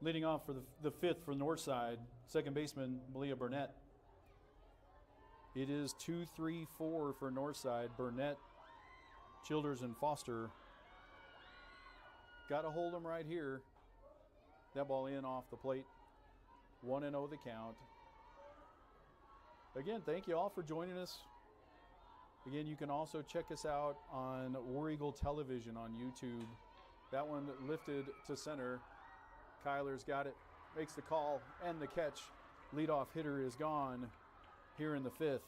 Speaker 1: Leading off for the fifth for Northside, second baseman Malia Burnett. It is 2-3-4 for Northside. Burnett, Childers, and Foster. Got to hold them right here. That ball in off the plate. 1-0 the count. Again, thank you all for joining us. Again, you can also check us out on War Eagle Television on YouTube. That one lifted to center. Kyler's got it, makes the call and the catch. Leadoff hitter is gone here in the fifth.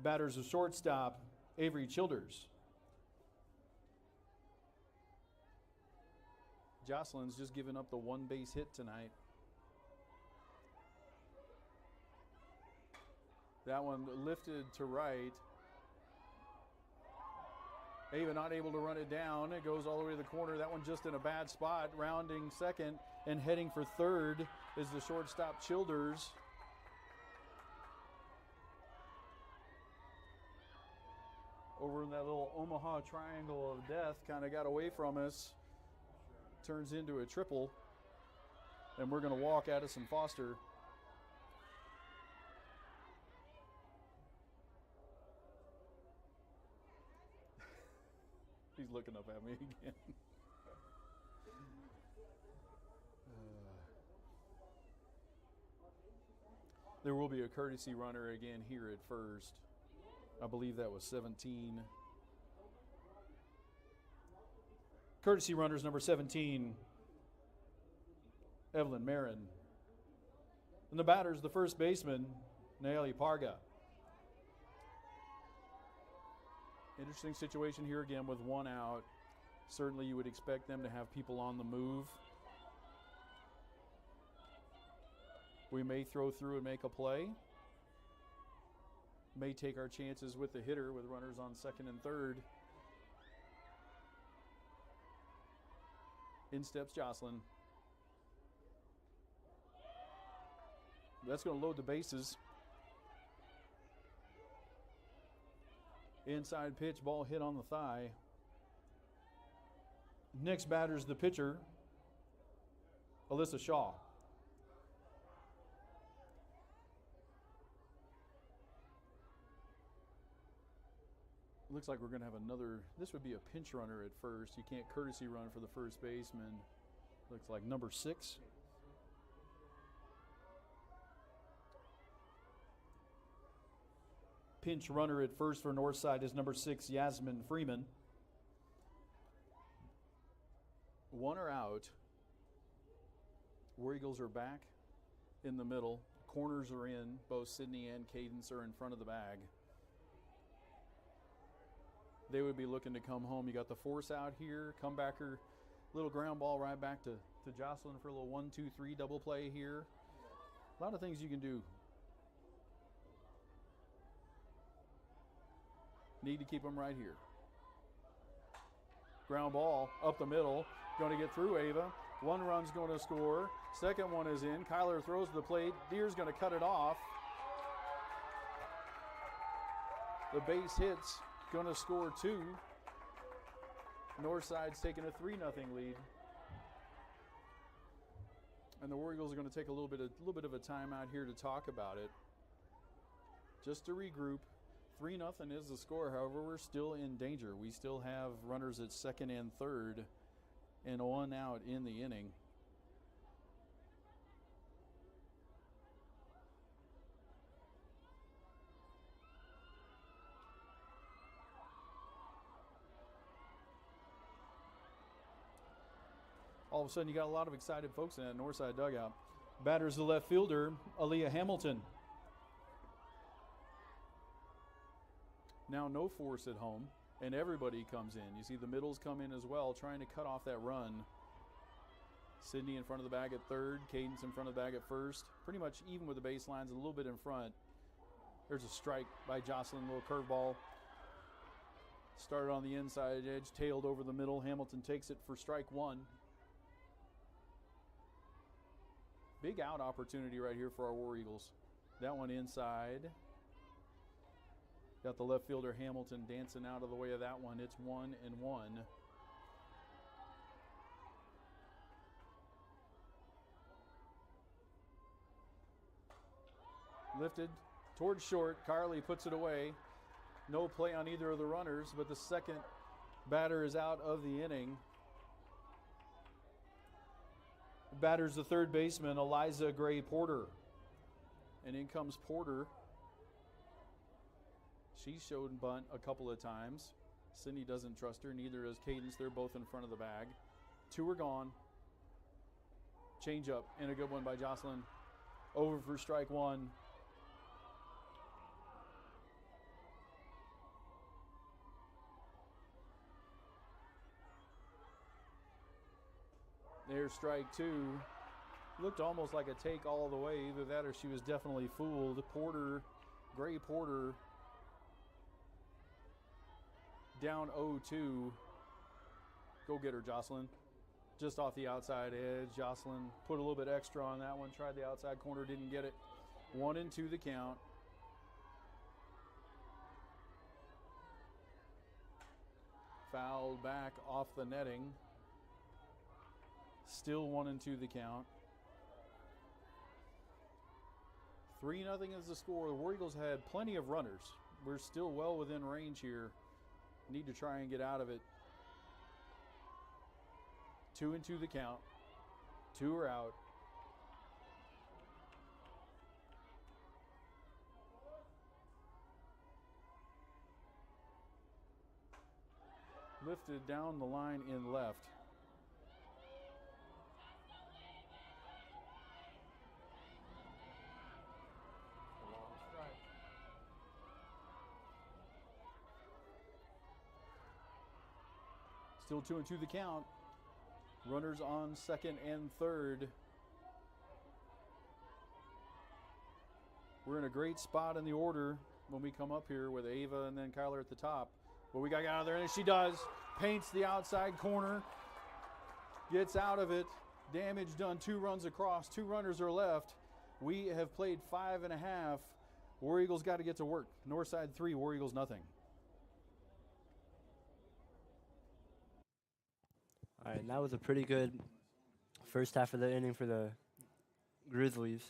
Speaker 1: Batters of shortstop, Avery Childers. Jocelyn's just given up the one base hit tonight. That one lifted to right. Ava not able to run it down. It goes all the way to the corner. That one just in a bad spot. Rounding second and heading for third is the shortstop Childers. Over in that little Omaha triangle of death, kind of got away from us. Turns into a triple. And we're going to walk Addison Foster. He's looking up at me again. There will be a courtesy runner again here at first. I believe that was 17. Courtesy runners number 17, Evelyn Marin. And the batters, the first baseman, Nayeli Parga. Interesting situation here again with one out. Certainly you would expect them to have people on the move. We may throw through and make a play. May take our chances with the hitter with runners on second and third. In steps Jocelyn. That's going to load the bases. Inside pitch, ball hit on the thigh. Next batter's the pitcher, Alyssa Shaw. Looks like we're going to have another, this would be a pinch runner at first. You can't courtesy run for the first baseman. Looks like number 6. Pinch runner at first for Northside is number 6, Yasmin Freeman. One are out. War Eagles are back in the middle. Corners are in. Both Sydney and Cadence are in front of the bag. They would be looking to come home. You got the force out here. Comebacker, little ground ball right back to Jocelyn for a little 1-2-3 double play here. A lot of things you can do. Need to keep them right here. Ground ball up the middle. Going to get through Ava. One run's going to score. Second one is in. Kyler throws to the plate. Deer's going to cut it off. The base hits. Going to score 2. Northside's taking a 3-0 lead. And the War Eagles are going to take a little bit of a timeout here to talk about it. Just to regroup. 3-0 is the score. However, we're still in danger. We still have runners at second and third and one out in the inning. All of a sudden, you got a lot of excited folks in that Northside dugout. Batters the left fielder, Aaliyah Hamilton. Now no force at home, and everybody comes in. You see the middles come in as well, trying to cut off that run. Sydney in front of the bag at third. Cadence in front of the bag at first. Pretty much even with the baselines, a little bit in front. There's a strike by Jocelyn, a little curveball. Started on the inside edge, tailed over the middle. Hamilton takes it for strike one. Big out opportunity right here for our War Eagles. That one inside. Got the left fielder Hamilton dancing out of the way of that one. It's 1-1. Lifted towards short. Carly puts it away. No play on either of the runners, but the second batter is out of the inning. The batter's the third baseman, Eliza Gray Porter. And in comes Porter. She showed bunt a couple of times. Sydney doesn't trust her, neither does Cadence. They're both in front of the bag. Two are gone. Change up, and a good one by Jocelyn. Over for strike one. There's strike two. Looked almost like a take all the way. Either that or she was definitely fooled. Porter, Gray Porter, down 0-2. Go get her, Jocelyn. Just off the outside edge. Jocelyn put a little bit extra on that one. Tried the outside corner, didn't get it. 1-2 the count. Fouled back off the netting. Still 1-2 the count. 3-0 is the score. The War Eagles had plenty of runners. We're still well within range here. Need to try and get out of it. 2-2 the count. Two are out. Lifted down the line in left. Still 2-2 the count. Runners on second and third. We're in a great spot in the order when we come up here with Ava and then Kyler at the top. But we got to get out of there, and she does. Paints the outside corner. Gets out of it. Damage done. 2 runs across. 2 runners are left. We have played 5.5. War Eagles got to get to work. Northside 3, War Eagles nothing.
Speaker 4: All right, and that was a pretty good first half of the inning for the Grizzlies.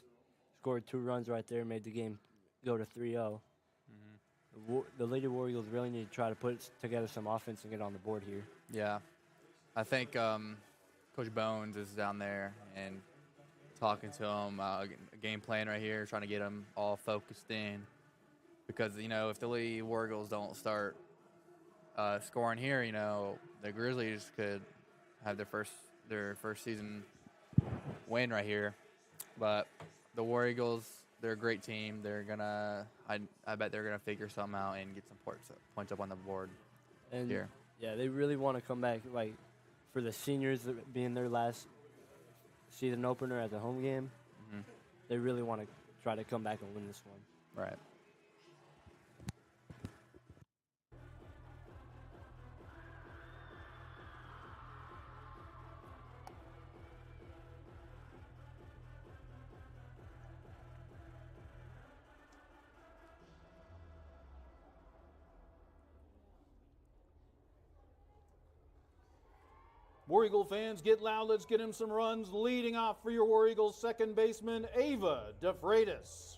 Speaker 4: Scored 2 runs right there, made the game go to 3-0. The Lady War Eagles really need to try to put together some offense and get on the board here.
Speaker 3: Yeah. I think Coach Bones is down there and talking to them, a game plan right here, trying to get them all focused in. Because, you know, if the Lady War Eagles don't start scoring here, you know, the Grizzlies could have their first season win right here. But the War Eagles, they're a great team. They're gonna, I bet they're gonna figure something out and get some points up on the board
Speaker 4: And
Speaker 3: here.
Speaker 4: yeah, they really want to come back, like for the seniors being their last season opener as a home game.
Speaker 3: Mm-hmm.
Speaker 4: They really want to try to come back and win this one.
Speaker 3: Right.
Speaker 1: War Eagle fans, get loud. Let's get him some runs. Leading off for your War Eagles, second baseman, Ava DeFreitas.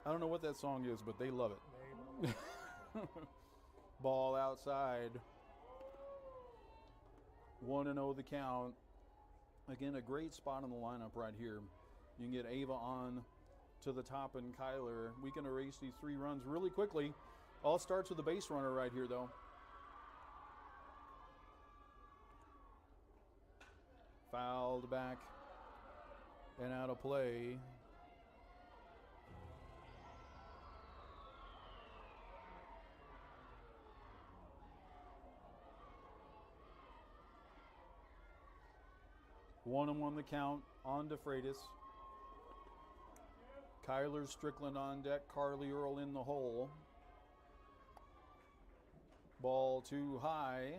Speaker 1: I don't know what that song is, but they love it. Ball outside. 1-0 the count. Again, a great spot in the lineup right here. You can get Ava on to the top and Kyler. We can erase these 3 runs really quickly. All starts with the base runner right here, though. Fouled back and out of play. One and one the count on to Freitas. Kyler Strickland on deck. Carly Earl in the hole. Ball too high.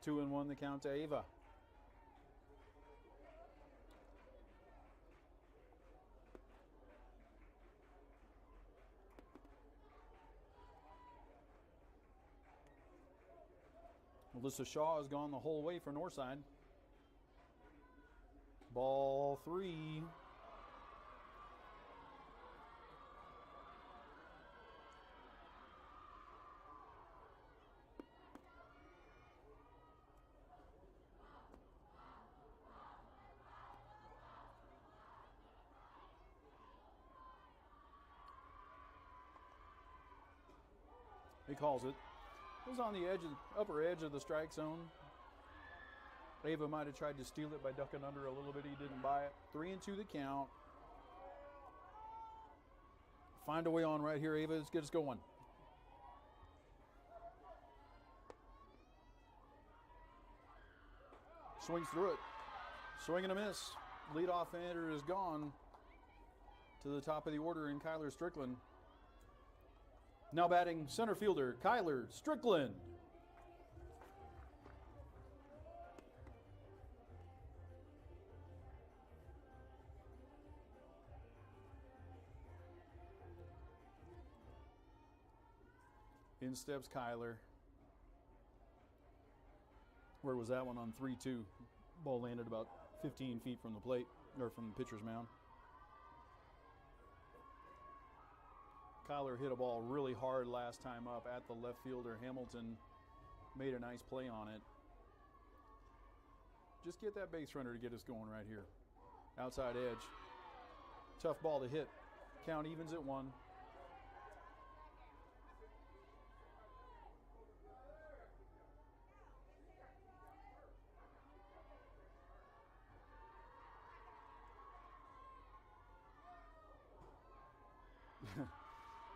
Speaker 1: 2 and 1 the count to Ava. Melissa Shaw has gone the whole way for Northside. Ball 3. He calls it. It was on the edge, upper edge of the strike zone. Ava might have tried to steal it by ducking under a little bit. He didn't buy it. 3 and 2 the count. Find a way on right here, Ava. Let's get us going. Swings through it. Swing and a miss. Leadoff hitter is gone to the top of the order in Kyler Strickland. Now batting center fielder Kyler Strickland. In steps Kyler. Where was that one on 3-2? Ball landed about 15 feet from the plate, or from the pitcher's mound. Kyler hit a ball really hard last time up at the left fielder. Hamilton made a nice play on it. Just get that base runner to get us going right here. Outside edge. Tough ball to hit. Count evens at 1.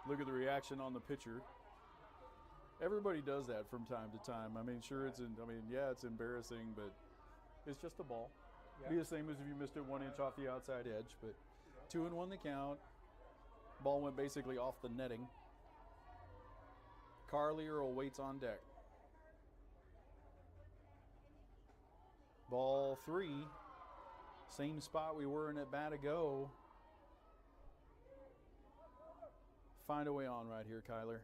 Speaker 1: Look at the reaction on the pitcher. Everybody does that from time to time. I mean, sure, it's embarrassing, but it's just a ball. Yeah. Be the same as if you missed it 1 inch off the outside edge. But 2 and 1 the count. Ball went basically off the netting. Carly Earl waits on deck. Ball 3. Same spot we were in at bat ago. Find a way on right here, Kyler.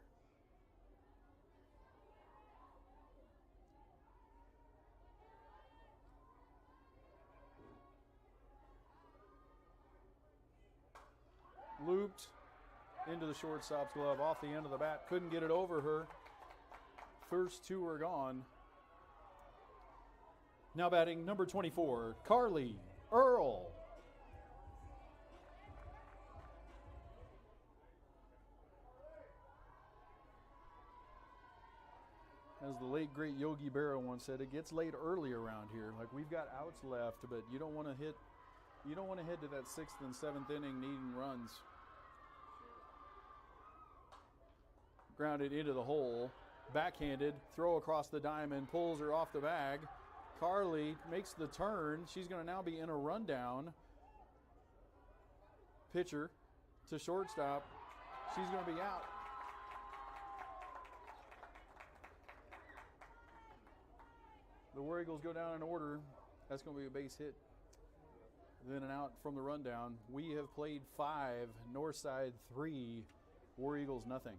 Speaker 1: Looped into the shortstop's glove, off the end of the bat. Couldn't get it over her. First 2 are gone. Now batting number 24, Carly Earl. As the late great Yogi Berra once said, it gets late early around here. Like, we've got outs left, but you don't want to head to that 6th and 7th inning needing runs. Grounded into the hole, backhanded, throw across the diamond, pulls her off the bag. Carly makes the turn. She's going to now be in a rundown. Pitcher to shortstop. She's going to be out. The War Eagles go down in order. That's going to be a base hit. Then an out from the rundown. We have played 5, Northside 3, War Eagles nothing.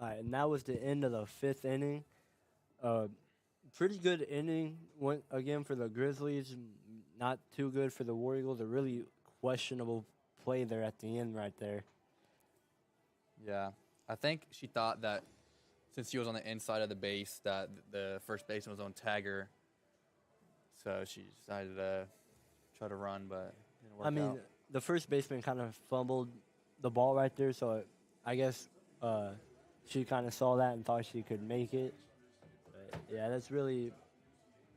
Speaker 4: All right, and that was the end of the 5th inning. Pretty good inning went again for the Grizzlies. Not too good for the War Eagles. A really questionable play there at the end right there.
Speaker 3: Yeah, I think she thought that since she was on the inside of the base that the first baseman was on tag her. So she decided to try to run, but it didn't work out.
Speaker 4: The first baseman kind of fumbled the ball right there. So I guess she kind of saw that and thought she could make it. But yeah, that's really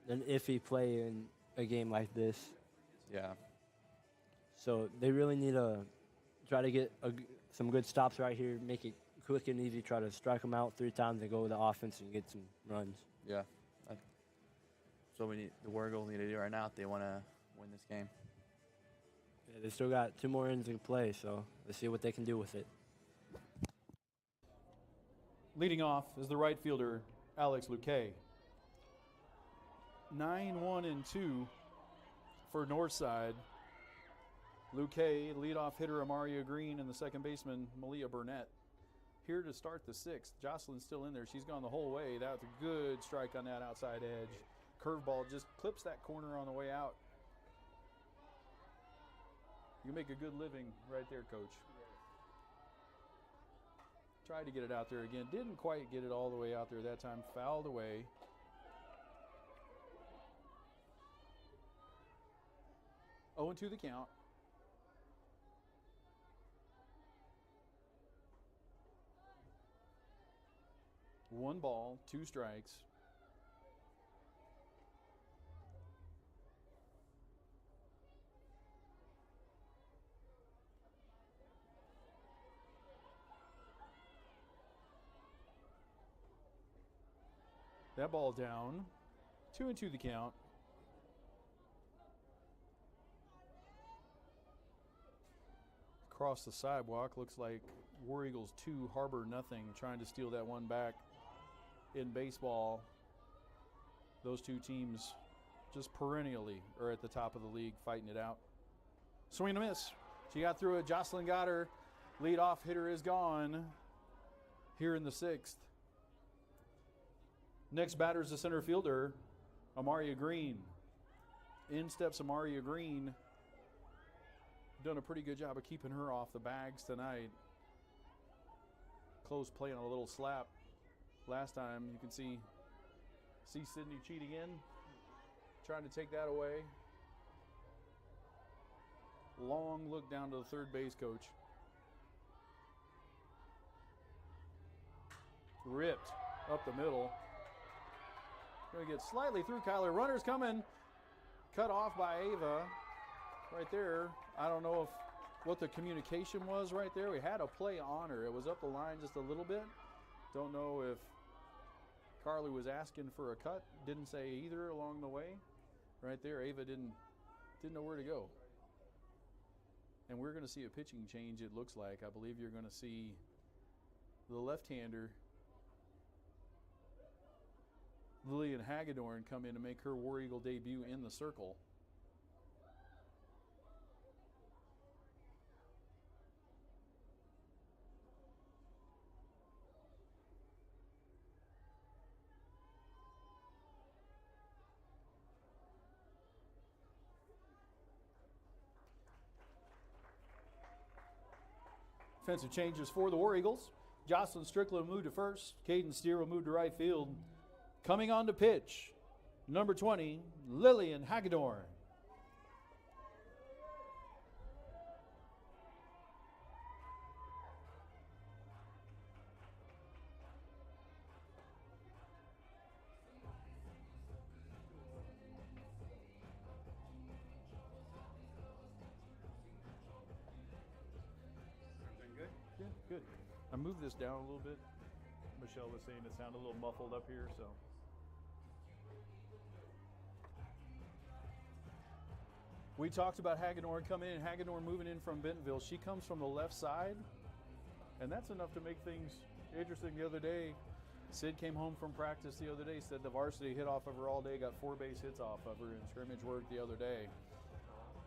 Speaker 4: an iffy play in a game like this.
Speaker 3: Yeah.
Speaker 4: So they really need to try to get some good stops right here, make it quick and easy, try to strike them out 3 times and go with the offense and get some runs.
Speaker 3: Yeah. So the War Eagles need to do right now if they want to win this game.
Speaker 4: Yeah, they still got 2 more innings in play, so let's see what they can do with it.
Speaker 1: Leading off is the right fielder, Alex Luque. 9-1-2 for Northside. Luque, leadoff hitter Amaria Green, and the second baseman, Malia Burnett. Here to start the 6th. Jocelyn's still in there. She's gone the whole way. That's a good strike on that outside edge. Curveball just clips that corner on the way out. You make a good living right there, Coach. Tried to get it out there again. Didn't quite get it all the way out there that time. Fouled away. Oh, and 2 the count. One ball, 2 strikes. That ball down. 2-2 the count. Across the sidewalk, looks like War Eagles 2, Harbor nothing, trying to steal that one back. In baseball, those 2 teams just perennially are at the top of the league fighting it out. Swing and a miss. She got through it. Jocelyn got her. Leadoff hitter is gone here in the 6th. Next batter is the center fielder, Amaria Green. In steps Amaria Green. Done a pretty good job of keeping her off the bags tonight. Close play on a little slap. Last time, you can see Sydney cheating in, trying to take that away. Long look down to the third base coach. Ripped up the middle. Going to get slightly through Kyler. Runners coming. Cut off by Ava. Right there. I don't know what the communication was right there. We had a play on her. It was up the line just a little bit. Don't know if Carly was asking for a cut. Didn't say either along the way. Right there, Ava didn't know where to go. And we're going to see a pitching change, it looks like. I believe you're going to see the left-hander, Lillian Hagedorn, come in to make her War Eagle debut in the circle. Defensive changes for the War Eagles. Jocelyn Strickland will move to first. Caden Steer will move to right field. Coming on to pitch, number 20, Lillian Hagedorn. Good. I moved this down a little bit. Michelle was saying it sounded a little muffled up here, so. We talked about Hagedorn coming in. Hagedorn moving in from Bentonville. She comes from the left side, and that's enough to make things interesting. The other day, Sid came home from practice the other day, said the varsity hit off of her all day, got 4 base hits off of her in scrimmage work the other day.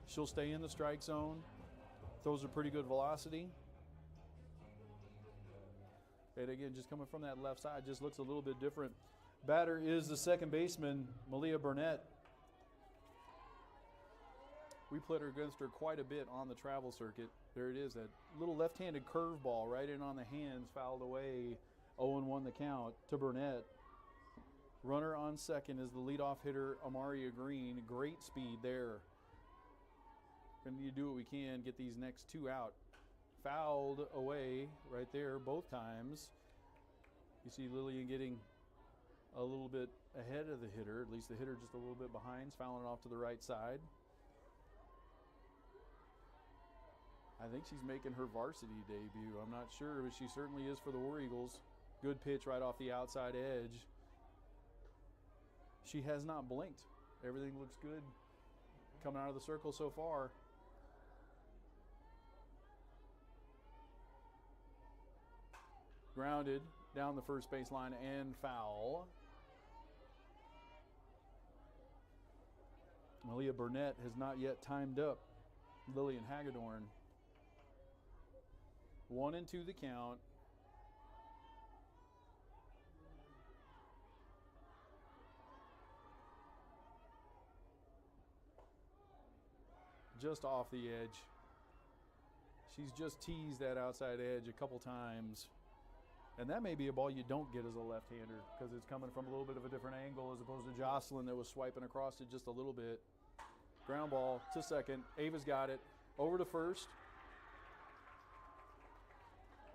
Speaker 1: She'll stay in the strike zone, throws a pretty good velocity. And again, just coming from that left side, just looks a little bit different. Batter is the second baseman, Malia Burnett. We played her against her quite a bit on the travel circuit. There it is, that little left-handed curveball right in on the hands, fouled away. 0-1 the count to Burnett. Runner on second is the leadoff hitter, Amaria Green. Great speed there. Going to need to do what we can, get these next 2 out fouled away right there both times. You see Lillian getting a little bit ahead of the hitter, at least the hitter just a little bit behind, fouling off to the right side. I think she's making her varsity debut. I'm not sure, but she certainly is for the War Eagles. Good pitch right off the outside edge. She has not blinked. Everything looks good coming out of the circle so far. Grounded down the first baseline and foul. Malia Burnett has not yet timed up Lillian Hagedorn. 1-2 the count. Just off the edge. She's just teased that outside edge a couple times. And that may be a ball you don't get as a left-hander because it's coming from a little bit of a different angle as opposed to Jocelyn that was swiping across it just a little bit. Ground ball to second. Ava's got it. Over to first.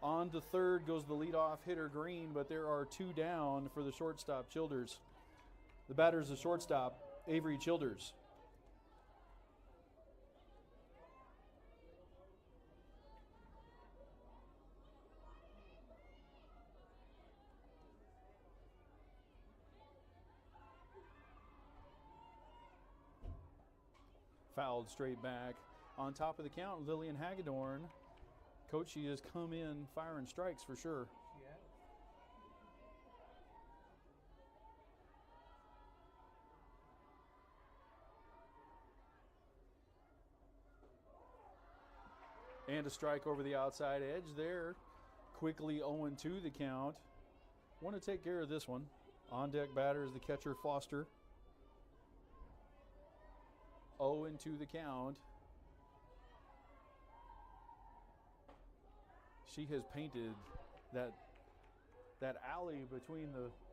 Speaker 1: On to third goes the leadoff hitter Green, but there are two down for the shortstop Childers. The batter's the shortstop, Avery Childers. Fouled straight back. On top of the count, Lillian Hagedorn. Coach, she has come in firing strikes for sure. And a strike over the outside edge there. Quickly 0-2 the count. Want to take care of this one. On deck batter is the catcher Foster. 0-2 the count. She has painted that alley between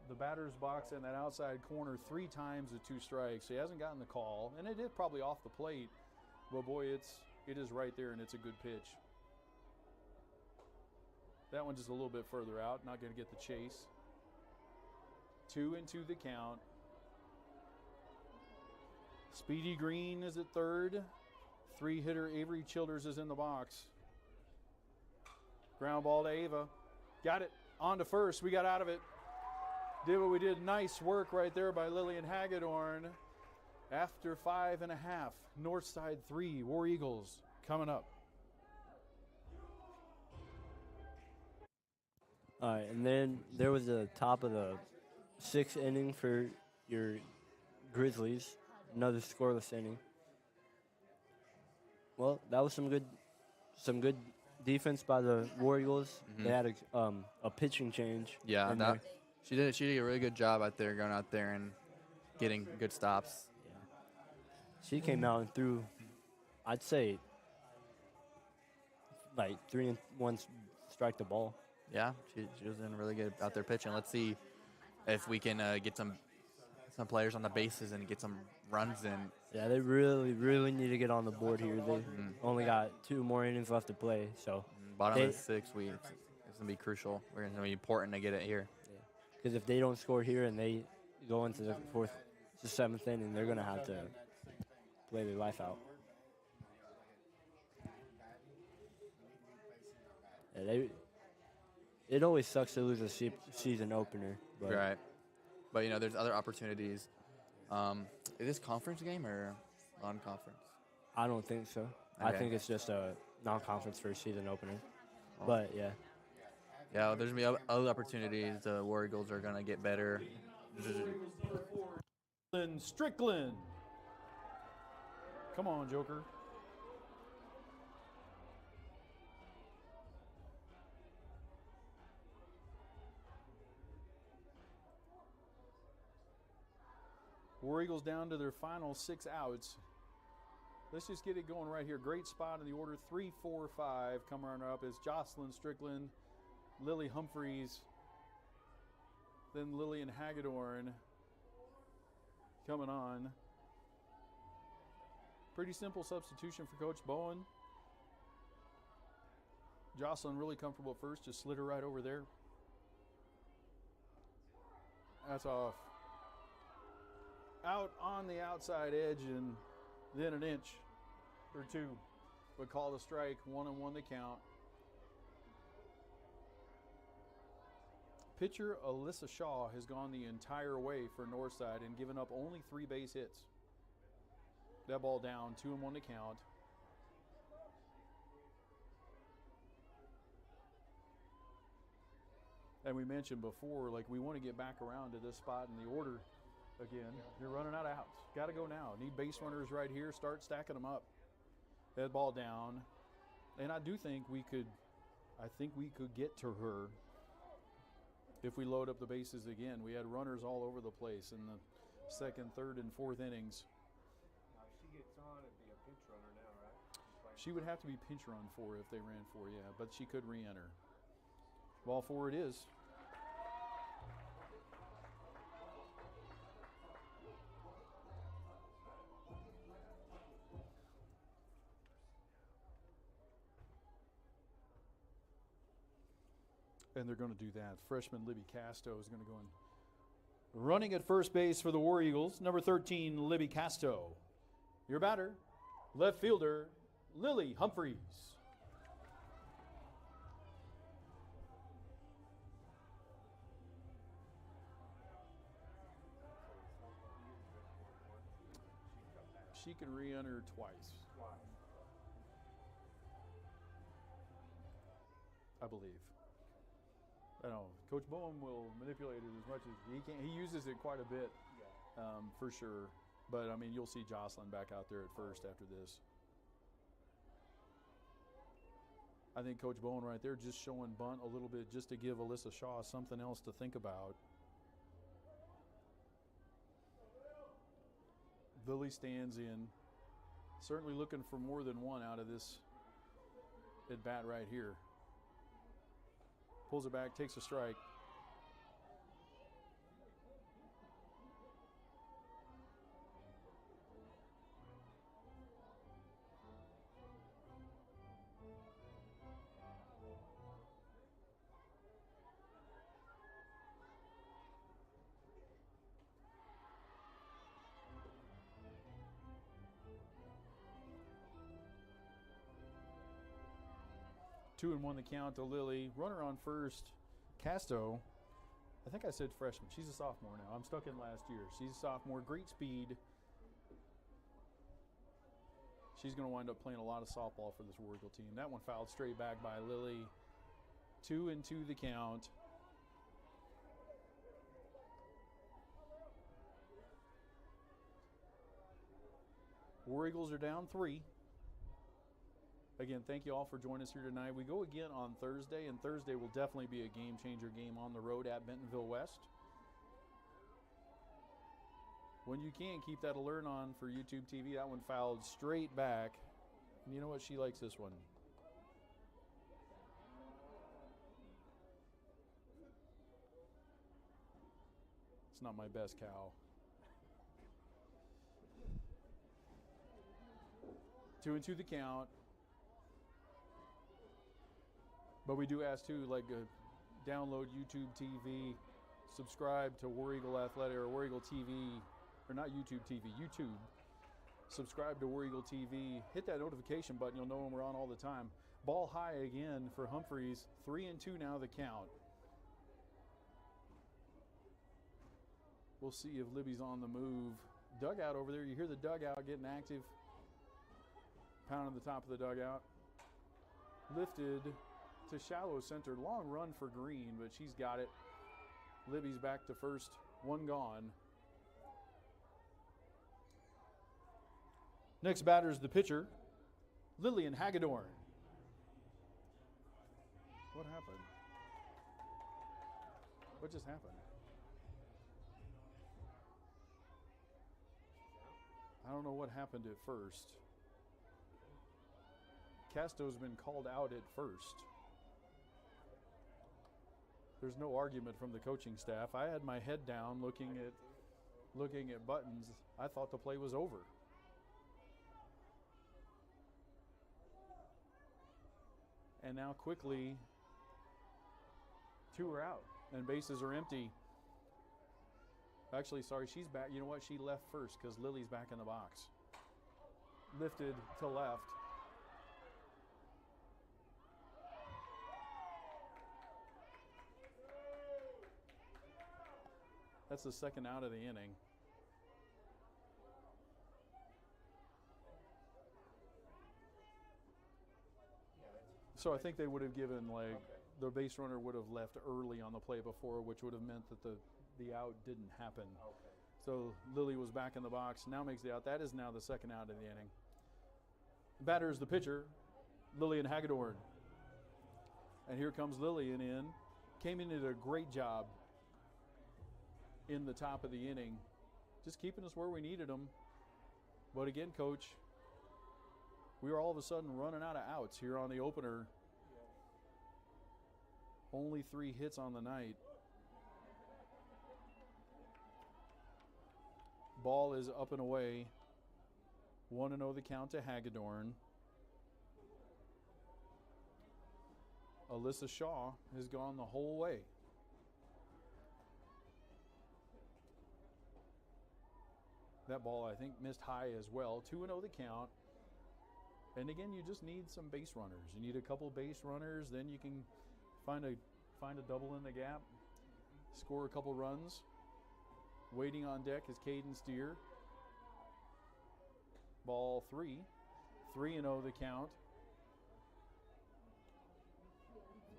Speaker 1: the batter's box and that outside corner 3 times with 2 strikes. She hasn't gotten the call, and it is probably off the plate, but boy, it is right there, and it's a good pitch. That one just a little bit further out, not going to get the chase. 2-2 the count. Speedy Green is at third. 3-hitter Avery Childers is in the box. Ground ball to Ava. Got it. On to first. We got out of it. Did what we did. Nice work right there by Lillian Hagedorn. After 5.5. Northside 3. War Eagles coming up.
Speaker 4: All right, and then there was the top of the 6th inning for your Grizzlies. Another scoreless inning. Well, that was some good defense by the War Eagles.
Speaker 3: Mm-hmm.
Speaker 4: They had a pitching change.
Speaker 3: Yeah,
Speaker 4: in there.
Speaker 3: she did a really good job out there, going out there and getting good stops.
Speaker 4: Yeah. She came out and threw, I'd say, like 3-1 strike the ball.
Speaker 3: Yeah, she was doing really good out there pitching. Let's see if we can get some players on the bases and get some runs in.
Speaker 4: Yeah, they really, really need to get on the board here. They only got 2 more innings left to play, so.
Speaker 3: Bottom of the 6th, it's going to be crucial. It's going to be important to get it here.
Speaker 4: Because if they don't score here and they go into the 4th to 7th inning, they're going to have to play their life out. Yeah, it always sucks to lose a season opener. But
Speaker 3: Right. But, there's other opportunities. Is this conference game or non-conference?
Speaker 4: I don't think so.
Speaker 3: Okay.
Speaker 4: I think it's just a non-conference for a season opener.
Speaker 3: Oh.
Speaker 4: But, yeah.
Speaker 3: Yeah, there's going to be other opportunities. The War Eagles are going to get better.
Speaker 1: Strickland. Come on, Joker. War Eagles down to their final 6 outs. Let's just get it going right here. Great spot in the order. 3, 4, 5. Coming up is Jocelyn Strickland, Lily Humphreys, then Lillian Hagedorn coming on. Pretty simple substitution for Coach Bowen. Jocelyn really comfortable at first, just slid her right over there. That's off. Out on the outside edge and then an inch or two. But call the strike, 1-1 the count. Pitcher Alyssa Shaw has gone the entire way for Northside and given up only 3 base hits. That ball down, 2-1 the count. And we mentioned before, like, we want to get back around to this spot in the order again. You're running out of outs. Got to go now. Need base runners right here. Start stacking them up. That ball down. And I do think we could get to her if we load up the bases again. We had runners all over the place in the second, third, and fourth innings.
Speaker 2: Now, if she gets on, it'd be a pinch runner now, right?
Speaker 1: She would have to be pinch run for if they ran for, yeah, but she could re-enter. Ball 4 it is. And they're going to do that. Freshman Libby Casto is going to go in. Running at first base for the War Eagles, number 13, Libby Casto. Your batter, left fielder, Lily Humphreys. She can re-enter twice, I believe. I don't know. Coach Boehm will manipulate it as much as he can. He uses it quite a bit, for sure. But, I mean, you'll see Jocelyn back out there at first after this. I think Coach Bowen right there just showing bunt a little bit just to give Alyssa Shaw something else to think about. Lily stands in. Certainly looking for more than one out of this at bat right here. Pulls it back, takes a strike. Two and one the count to Lily. Runner on first, Casto. I think I said freshman. She's a sophomore now. I'm stuck in last year. She's a sophomore. Great speed. She's going to wind up playing a lot of softball for this War Eagle team. That one fouled straight back by Lily. 2-2 the count. War Eagles are down 3. Again, thank you all for joining us here tonight. We go again on Thursday, and Thursday will definitely be a game-changer game on the road at Bentonville West. When you can, keep that alert on for YouTube TV. That one fouled straight back. And you know what? She likes this one. It's not my best cow. 2-2 the count. But we do ask too, like, download YouTube TV, subscribe to War Eagle Athletic or War Eagle TV, or not YouTube TV, YouTube. Subscribe to War Eagle TV. Hit that notification button. You'll know when we're on all the time. Ball high again for Humphreys. 3-2 now the count. We'll see if Libby's on the move. Dugout over there. You hear the dugout getting active. Pounding the top of the dugout. Lifted to shallow center. Long run for Green, but she's got it. Libby's back to first. One gone. Next batter is the pitcher, Lillian Hagedorn. What happened? What just happened? I don't know what happened at first. Casto's been called out at first. There's no argument from the coaching staff. I had my head down looking at buttons. I thought the play was over. And now quickly, 2 are out and bases are empty. Actually, sorry, she's back. You know what? She left first because Lily's back in the box. Lifted to left. That's the second out of the inning. So I think they would have given, like, the base runner would have left early on the play before, which would have meant that the out didn't happen. So Lily was back in the box, now makes the out. That is now the second out of the inning. Batter is the pitcher, Lillian Hagedorn. And here comes Lillian in. Came in and did a great job in the top of the inning, just keeping us where we needed them. But again, Coach, we were all of a sudden running out of outs here on the opener. Only 3 hits on the night. Ball is up and away. 1-0 the count to Hagedorn. Alyssa Shaw has gone the whole way. That ball, I think, missed high as well. 2-0 the count. And again, you just need some base runners. You need a couple base runners, then you can find a double in the gap, score a couple runs. Waiting on deck is Caden Steer. Ball 3. 3-0 the count.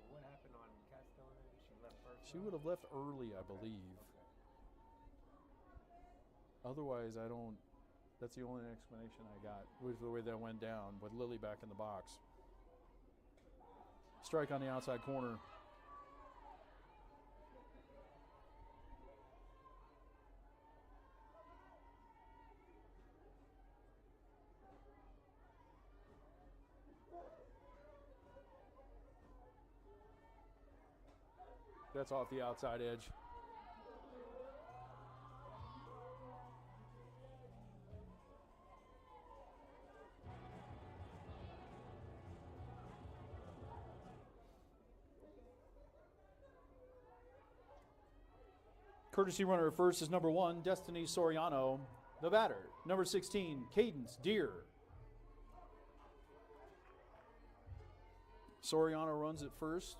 Speaker 5: What happened on Castellan? She left first?
Speaker 1: She would have left early, I believe. Otherwise, I don't. That's the only explanation I got with the way that went down, with Lily back in the box. Strike on the outside corner. That's off the outside edge. Courtesy runner at first is number 1, Destiny Soriano. The batter, number 16, Cadence Deer. Soriano runs at first.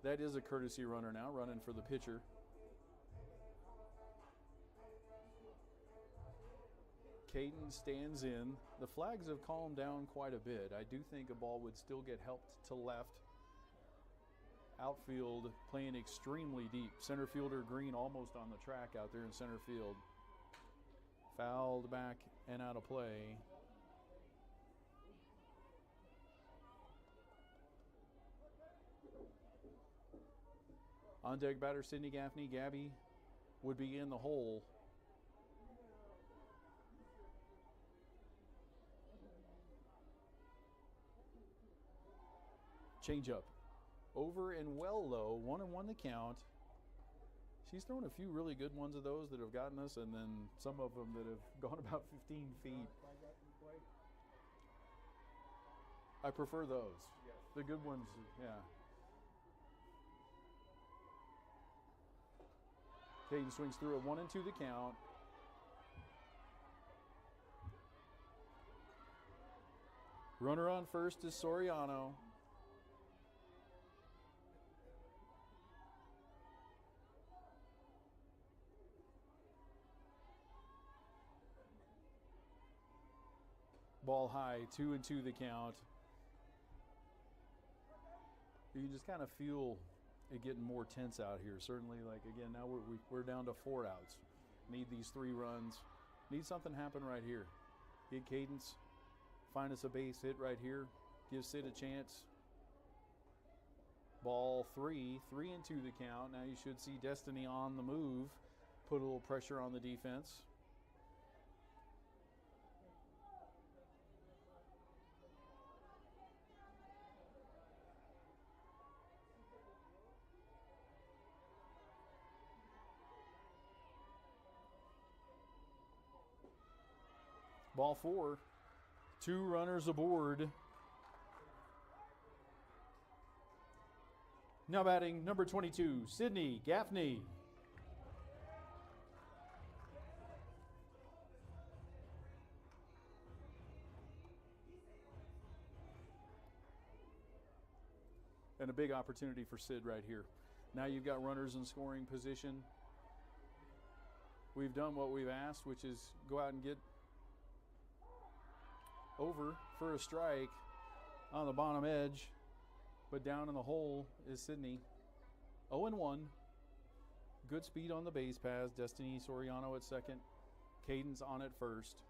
Speaker 1: That is a courtesy runner now, running for the pitcher. Cadence stands in. The flags have calmed down quite a bit. I do think a ball would still get helped to left. Outfield playing extremely deep. Center fielder Green almost on the track out there in center field. Fouled back and out of play. On deck batter Sydney Gaffney. Gabby would be in the hole. Change up. Over and well low, 1-1 the count. She's thrown a few really good ones of those that have gotten us, and then some of them that have gone about 15 feet. I prefer those. The good ones, yeah. Caden swings through a 1-2 the count. Runner on first is Soriano. Ball high, 2-2 the count. You can just kind of feel it getting more tense out here. Certainly, like, again, now we're down to 4 outs. Need these 3 runs. Need something to happen right here. Get Cadence, find us a base hit right here. Give Sid a chance. Ball 3, 3-2 the count. Now you should see Destiny on the move. Put a little pressure on the defense. Ball 4, 2 runners aboard. Now batting number 22, Sydney Gaffney. And a big opportunity for Sid right here. Now you've got runners in scoring position. We've done what we've asked, which is go out and get over for a strike on the bottom edge. But down in the hole is Sydney. 0-1. Good speed on the base pass. Destiny Soriano at second. Cadence on at first.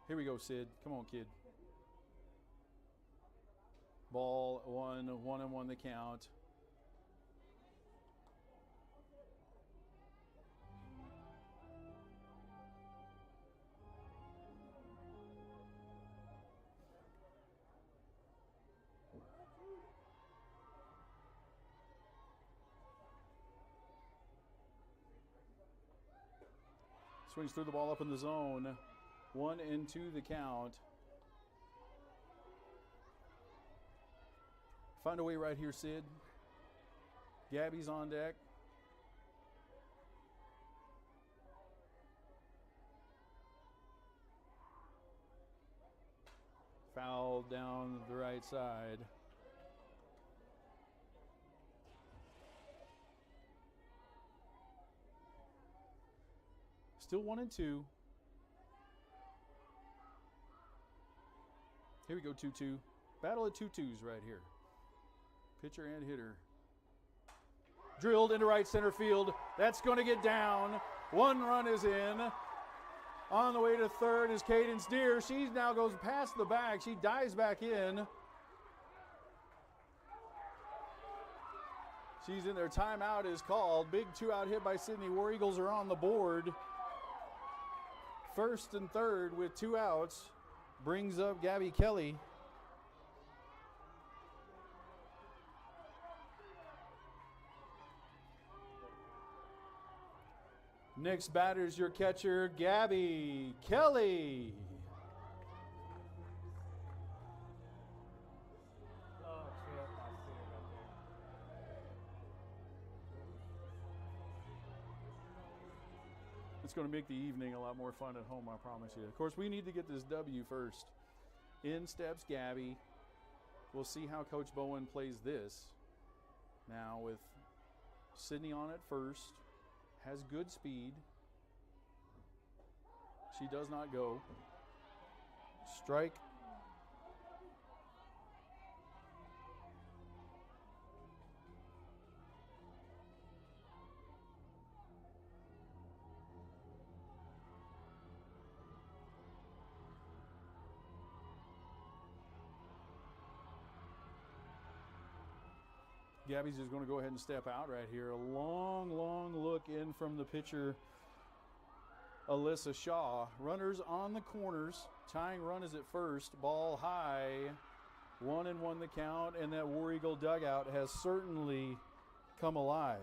Speaker 1: Here we go, Sid. Come on, kid. Ball 1-1 the count. Swings through the ball up in the zone. 1-2 the count. Find a way right here, Sid. Gabby's on deck. Foul down the right side. Still 1-2. Here we go, 2-2. Battle of 2-2s right here. Pitcher and hitter. Drilled into right center field. That's going to get down. One run is in. On the way to third is Cadence Deer. She now goes past the bag. She dives back in. She's in there. Timeout is called. Big two-out hit by Sydney. War Eagles are on the board. First and third with 2 outs. Brings up Gabby Kelly. Next batter's your catcher, Gabby Kelly.
Speaker 5: Oh, shit. I see it right there.
Speaker 1: It's going to make the evening a lot more fun at home, I promise you. Of course, we need to get this W first. In steps Gabby. We'll see how Coach Bowen plays this. Now with Sydney on at first. Has good speed. She does not go. Strike. Gabby's just going to go ahead and step out right here. A long, long look in from the pitcher, Alyssa Shaw. Runners on the corners. Tying run is at first. Ball high. 1-1 the count, and that War Eagle dugout has certainly come alive.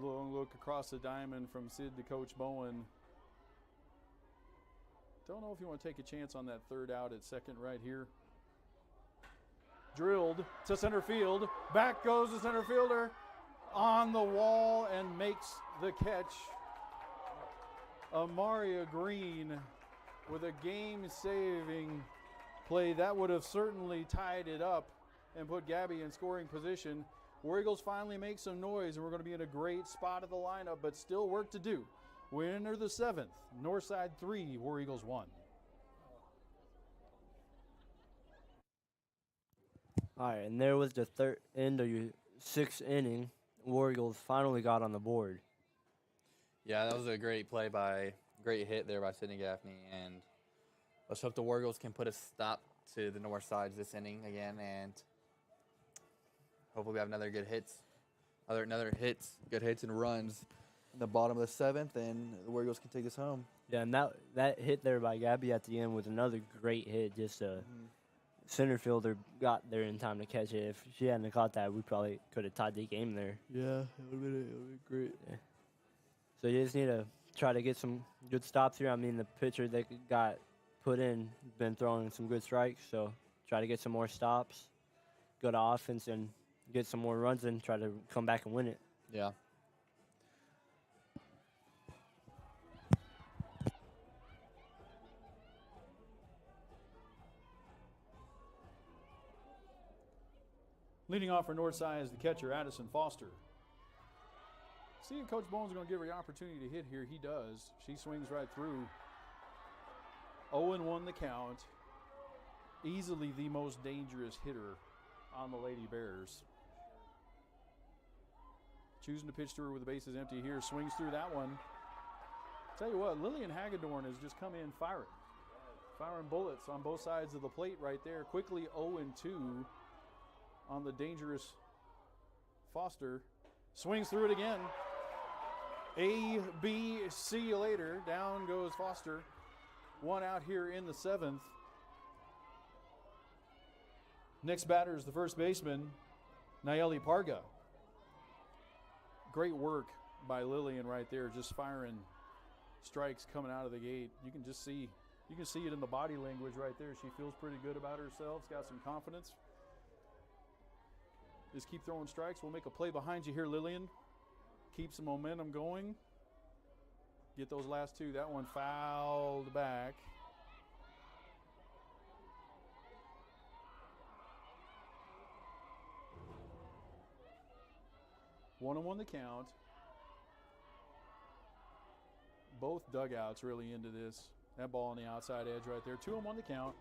Speaker 1: Long look across the diamond from Sid to Coach Bowen. Don't know if you want to take a chance on that third out at second right here. Drilled to center field. Back goes the center fielder on the wall and makes the catch. Amaria Green with a game-saving play. That would have certainly tied it up and put Gabby in scoring position. War Eagles finally make some noise, and we're going to be in a great spot of the lineup, but still work to do. We enter the 7th. Northside 3, War Eagles 1.
Speaker 4: All right, and there was the third end of your 6th inning. War Eagles finally got on the board.
Speaker 3: Yeah, that was a great great hit there by Sydney Gaffney, and let's hope the War Eagles can put a stop to the Northsides this inning again, and hopefully we have another good hits, good hits and runs in the bottom of the 7th, and the War Eagles can take this home.
Speaker 4: Yeah, and that hit there by Gabby at the end was another great hit, just to center fielder got there in time to catch it. If she hadn't caught that, we probably could have tied the game there.
Speaker 3: Yeah, it would be great.
Speaker 4: So you just need to try to get some good stops here. I mean, the pitcher that got put in been throwing some good strikes, so try to get some more stops, go to offense, and get some more runs and try to come back and win it.
Speaker 3: Yeah.
Speaker 1: Leading off for Northside is the catcher, Addison Foster. See if Coach Bowen's going to give her the opportunity to hit here. He does. She swings right through. 0-1 the count. Easily the most dangerous hitter on the Lady Bears. Choosing to pitch to her with the bases empty here. Swings through that one. Tell you what, Lillian Hagedorn has just come in firing. Firing bullets on both sides of the plate right there. Quickly 0-2 on the dangerous Foster. Swings through it again. A, B, see you later. Down goes Foster. One out here in the 7th. Next batter is the first baseman, Nayeli Parga. Great work by Lillian right there, just firing strikes coming out of the gate. You can see it in the body language right there. She feels pretty good about herself, got some confidence. Just keep throwing strikes. We'll make a play behind you here, Lillian. Keep some momentum going. Get those last two. That one fouled back. One and one the count. Both dugouts really into this. That ball on the outside edge right there. 2-1 the count.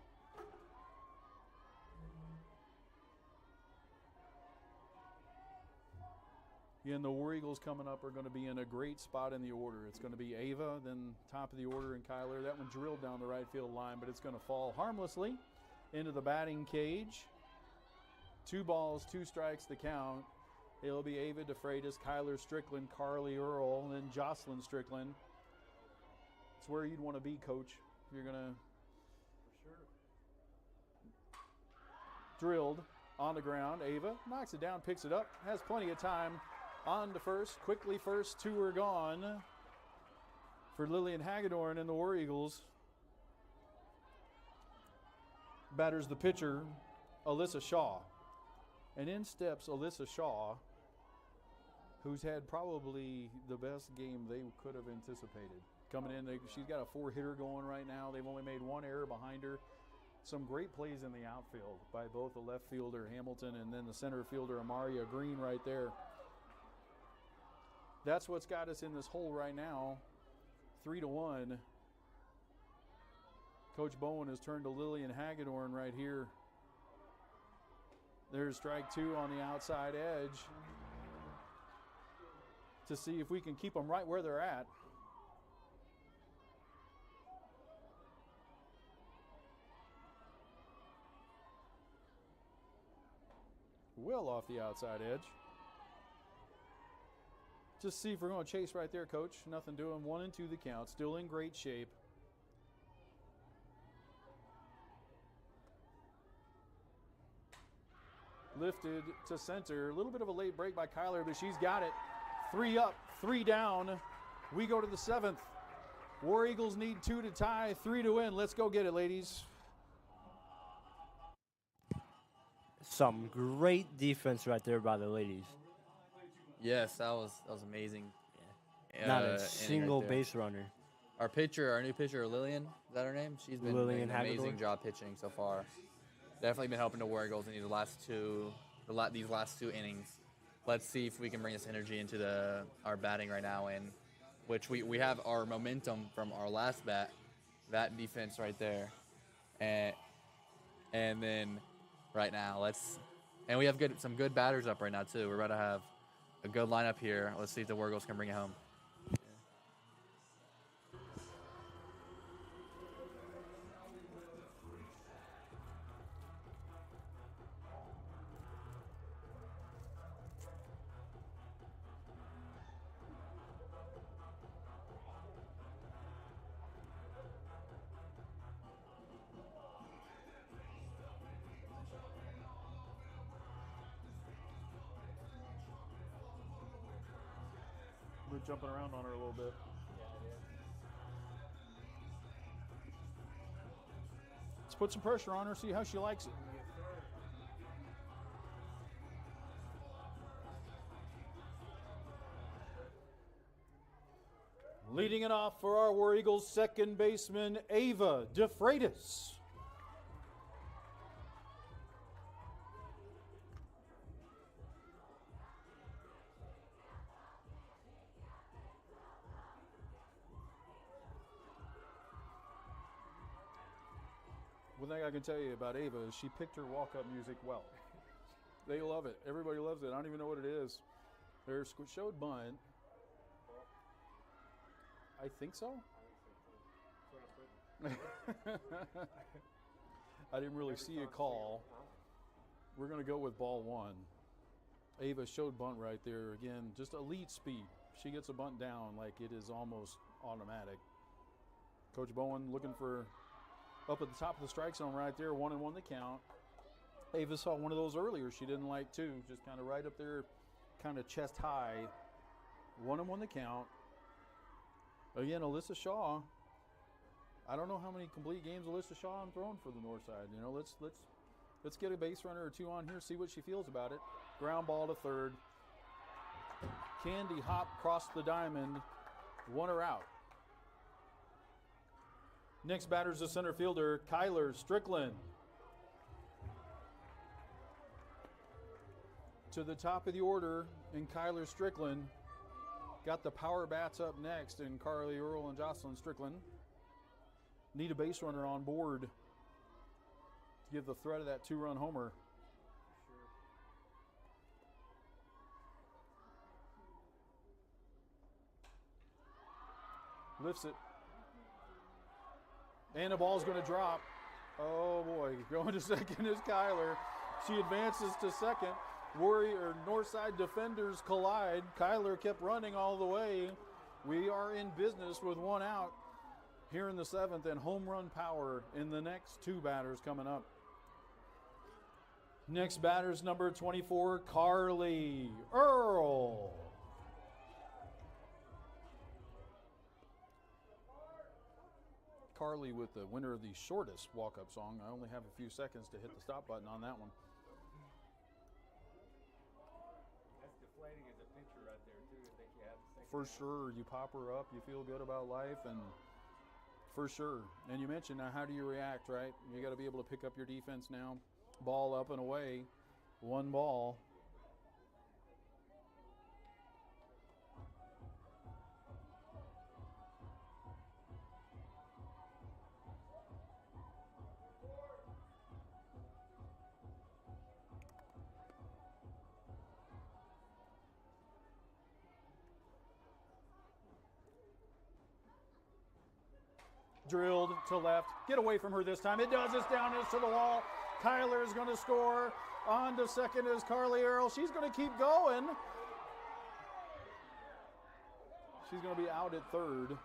Speaker 1: Again, the War Eagles coming up are going to be in a great spot in the order. It's going to be Ava, then top of the order, and Kyler. That one drilled down the right field line, but it's going to fall harmlessly into the batting cage. 2 balls, 2 strikes the count. It'll be Ava DeFreitas, Kyler Strickland, Carly Earl, and then Jocelyn Strickland. It's where you'd want to be, Coach. You're going to...
Speaker 2: For sure.
Speaker 1: Drilled on the ground. Ava knocks it down, picks it up, has plenty of time. On to first, quickly first, 2 are gone for Lillian Hagedorn and the War Eagles. Batters the pitcher, Alyssa Shaw. And in steps Alyssa Shaw, who's had probably the best game they could have anticipated. Coming in, she's got a 4-hitter going right now. They've only made 1 error behind her. Some great plays in the outfield by both the left fielder, Hamilton, and then the center fielder, Amaria Green, right there. That's what's got us in this hole right now, 3-1. Coach Bowen has turned to Lillian Hagedorn right here. There's strike 2 on the outside edge to see if we can keep them right where they're at. Well off the outside edge. Just see if we're going to chase right there, Coach. Nothing doing. 1-2 the count. Still in great shape. Lifted to center. A little bit of a late break by Kyler, but she's got it. 3 up, 3 down. We go to the 7th. War Eagles need 2 to tie, 3 to win. Let's go get it, ladies.
Speaker 4: Some great defense right there by the ladies.
Speaker 3: Yes, that was amazing.
Speaker 4: Not a
Speaker 3: inning
Speaker 4: single
Speaker 3: right there.
Speaker 4: base runner.
Speaker 3: Our new pitcher, Lillian, is that her name? She's been
Speaker 4: Lillian
Speaker 3: doing an amazing
Speaker 4: Hagedorn.
Speaker 3: job pitching so far. Definitely been helping the War Eagles in these last two innings. Let's see if we can bring this energy into our batting right now, and which we have our momentum from our last bat, that defense right there, and then right now and we have some good batters up right now too. We're about to have a good lineup here. Let's see if the War Eagles can bring it home.
Speaker 1: quit jumping around on her a little bit. Let's put some pressure on her, see how she likes it. Leading it off for our War Eagles second baseman, Ava DeFreitas. One thing I can tell you about Ava is she picked her walk-up music well. They love it. Everybody loves it. I don't even know what it is. There's showed bunt. I think so. I didn't really see a call. We're going to go with ball one. Ava showed bunt right there. Again, just elite speed. She gets a bunt down like it is almost automatic. Coach Bowen looking for up at the top of the strike zone right there, 1-1 the count. Ava saw one of those earlier she didn't like too, just kind of right up there, kind of chest high. 1-1 the count. Again, Alyssa Shaw. I don't know how many complete games Alyssa Shaw has thrown for the Northside. You know, let's get a base runner or two on here, see what she feels about it. Ground ball to third. Candy hop across the diamond. One her out. Next batter's the center fielder, Kyler Strickland. To the top of the order, and Kyler Strickland. Got the power bats up next in Carly Earl and Jocelyn Strickland. Need a base runner on board to give the threat of that two-run homer. Lifts it. And the ball's going to drop. Oh boy, going to second is Kyler. She advances to second. Warrior Northside defenders collide. Kyler kept running all the way. We are in business with one out here in the seventh, and home run power in the next two batters coming up. Next batter's number 24, Carly Earl. Carly with the winner of the shortest walk-up song. I only have a few seconds to hit the stop button on that one.
Speaker 5: That's deflating as a pitcher right there, too. I think you have the second
Speaker 1: For
Speaker 5: half.
Speaker 1: sure, you pop her up, you feel good about life, and for sure. And you mentioned now, how do you react, right? You got to be able to pick up your defense now. Ball up and away. One ball. Drilled to left. Get away from her this time. It does. It's down. It's to the wall. Kyler is going to score. On to second is Carly Earl. She's going to keep going. She's going to be out at third.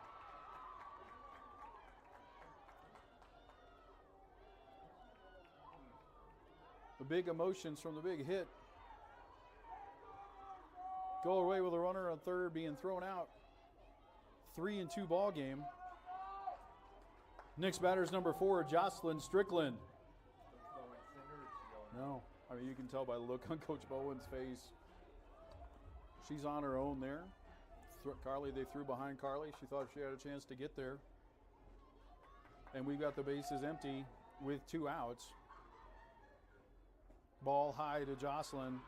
Speaker 1: The big emotions from the big hit. Go away with a runner on third being thrown out. 3-2 ball game. Next batter is number 4, Jocelyn Strickland. No, I mean, you can tell by the look on Coach Bowen's face. She's on her own there. Carly, they threw behind Carly. She thought she had a chance to get there. And we've got the bases empty with 2 outs. Ball high to Jocelyn.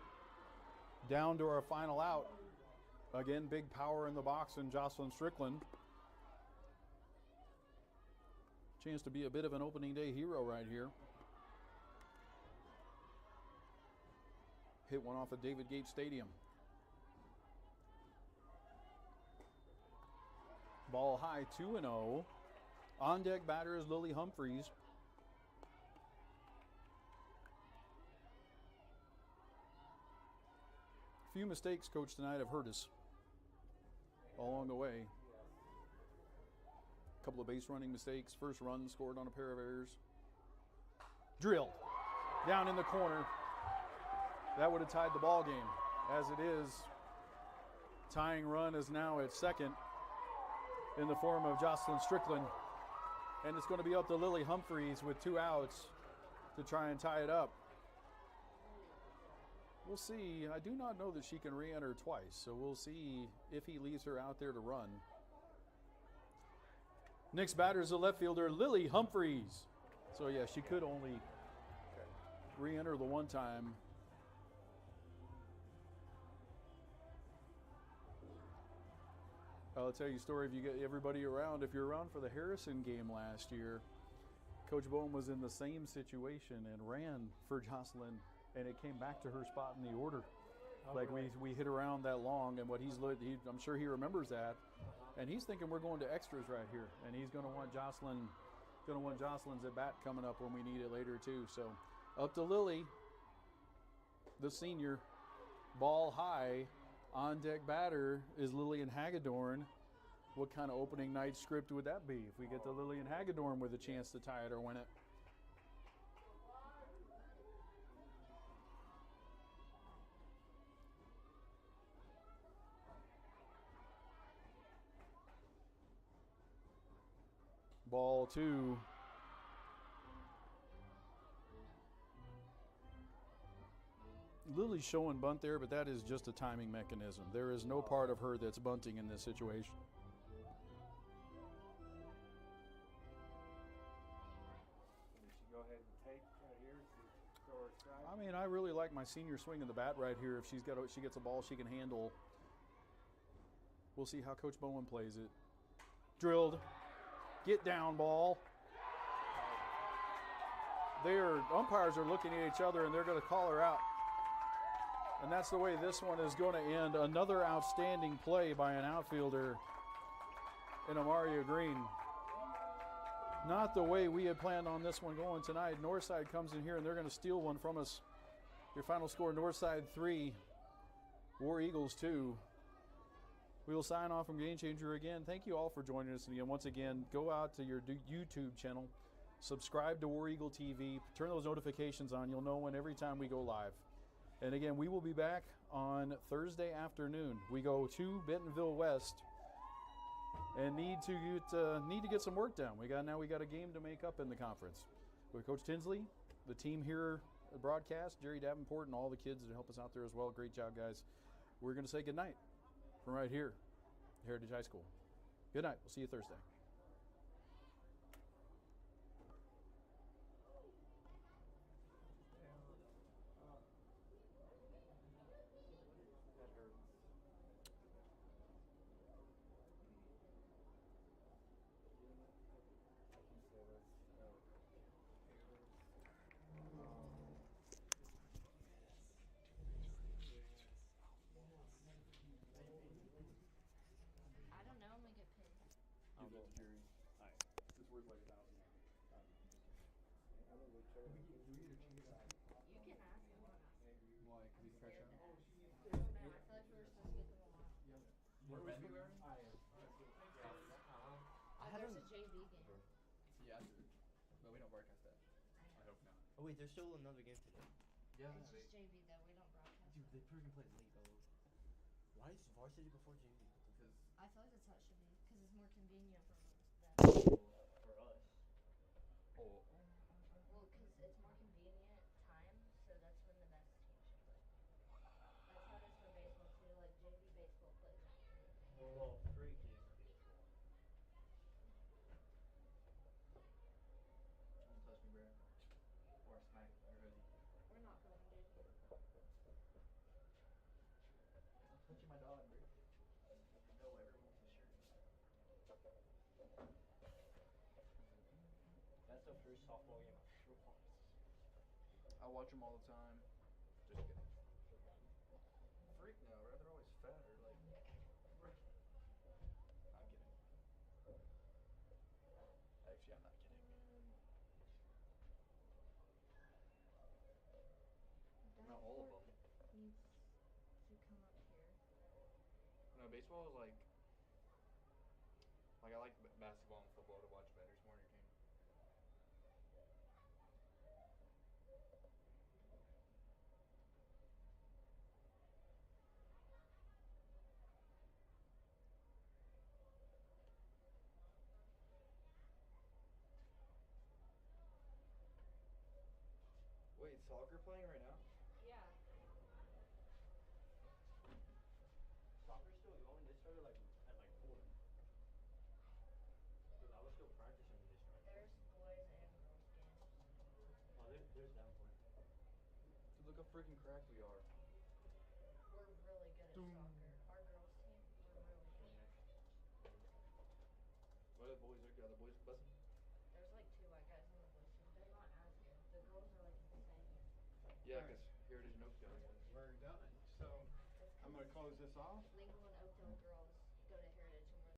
Speaker 1: Down to our final out. Again, big power in the box in Jocelyn Strickland. Chance to be a bit of an opening day hero right here. Hit one off of David Gates Stadium. Ball high, 2-0. On deck batter is Lily Humphreys. A few mistakes, Coach, tonight have hurt us along the way. A couple of base running mistakes. First run scored on a pair of errors. Drill down in the corner. That would have tied the ball game. As it is, Tying run is now at second in the form of Jocelyn Strickland. And it's going to be up to Lily Humphreys with 2 outs to try and tie it up. We'll see. I do not know that she can re-enter twice, so we'll see if he leaves her out there to run. Next batter is the left fielder, Lily Humphreys. So, yeah, she could only re-enter the one time. I'll tell you a story if you get everybody around. If you're around for the Harrison game last year, Coach Bowen was in the same situation and ran for Jocelyn, and it came back to her spot in the order. Like we hit around that long, and what I'm sure he remembers that, and he's thinking we're going to extras right here, and he's going to want Jocelyn's at bat coming up when we need it later too. So up to Lily, the senior, ball high. On deck batter is Lillian Hagedorn. What kind of opening night script would that be if we get to Lillian Hagedorn with a chance to tie it or win it? Ball 2. Lily's showing bunt there, but that is just a timing mechanism. There is no part of her that's bunting in this situation.
Speaker 5: We should go ahead and take right here. Throw her strike.
Speaker 1: I mean, I really like my senior swinging the bat right here. If she gets a ball she can handle. We'll see how Coach Bowen plays it. Drilled. Get down ball. Umpires are looking at each other, and they're going to call her out. And that's the way this one is going to end. Another outstanding play by an outfielder in Amaria Green. Not the way we had planned on this one going tonight. Northside comes in here, and they're going to steal one from us. Your final score, Northside 3, War Eagles 2. We will sign off from Game Changer again. Thank you all for joining us. And again, once again, go out to your YouTube channel, subscribe to War Eagle TV, turn those notifications on. You'll know when every time we go live. And again, we will be back on Thursday afternoon. We go to Bentonville West and need to get some work done. We got a game to make up in the conference with Coach Tinsley, the team here at broadcast, Jerry Davenport, and all the kids that help us out there as well. Great job, guys. We're going to say goodnight from right here, Heritage High School. Good night. We'll see you Thursday.
Speaker 6: I don't know when we get paid.
Speaker 1: Give that to Jerry. It's worth like $1,000.
Speaker 6: You can ask him.
Speaker 3: Why? Because he's fresh out?
Speaker 6: I don't know. I feel like we were supposed to get them a while.
Speaker 3: We're February?
Speaker 6: There's a JV game.
Speaker 3: Yeah, but we don't broadcast that. I hope not.
Speaker 7: Oh wait, there's still another game today.
Speaker 3: Yeah,
Speaker 6: It's just JV though. We don't broadcast.
Speaker 7: Dude, they freaking play late though. Why is varsity before JV?
Speaker 3: because
Speaker 6: I feel like that's how it should be because it's more convenient for them.
Speaker 7: For us.
Speaker 3: oh,
Speaker 6: Well, because it's more convenient time, so that's when the best team should play. That's how it is for baseball too. Like JV baseball plays afternoon.
Speaker 7: Well, freak is baseball.
Speaker 3: don't touch me, bro. Or I smack your hoodie.
Speaker 6: We're not going, dude.
Speaker 3: I'm touching my dog, bro. No, everyone wants a shirt.
Speaker 7: That's the first softball game I've ever watched.
Speaker 3: I watch them all the time. Just kidding. Freak now, bro. They're always fat or like. I'm kidding. Actually, I'm not kidding. Not all of them.
Speaker 6: Needs to come up here.
Speaker 3: No, baseball is like I like basketball and football to watch better. It's more entertaining. soccer playing right now?
Speaker 6: Yeah.
Speaker 7: Soccer still going? They started like at like 4. Cause I was still practicing when they started.
Speaker 6: There's boys and girls games.
Speaker 7: Oh, there's that one.
Speaker 3: Dude, look how freaking cracked we are.
Speaker 6: We're really good at soccer. Our girls team, we're really good.
Speaker 3: What are the boys? Are the boys busting?
Speaker 6: There's like 2 white guys on the boys team. They're not as good. The girls are like insane.
Speaker 3: Yeah, because Heritage and Oakdale.
Speaker 1: We're done. So
Speaker 6: It's
Speaker 1: I'm going to close this off.
Speaker 6: Lincoln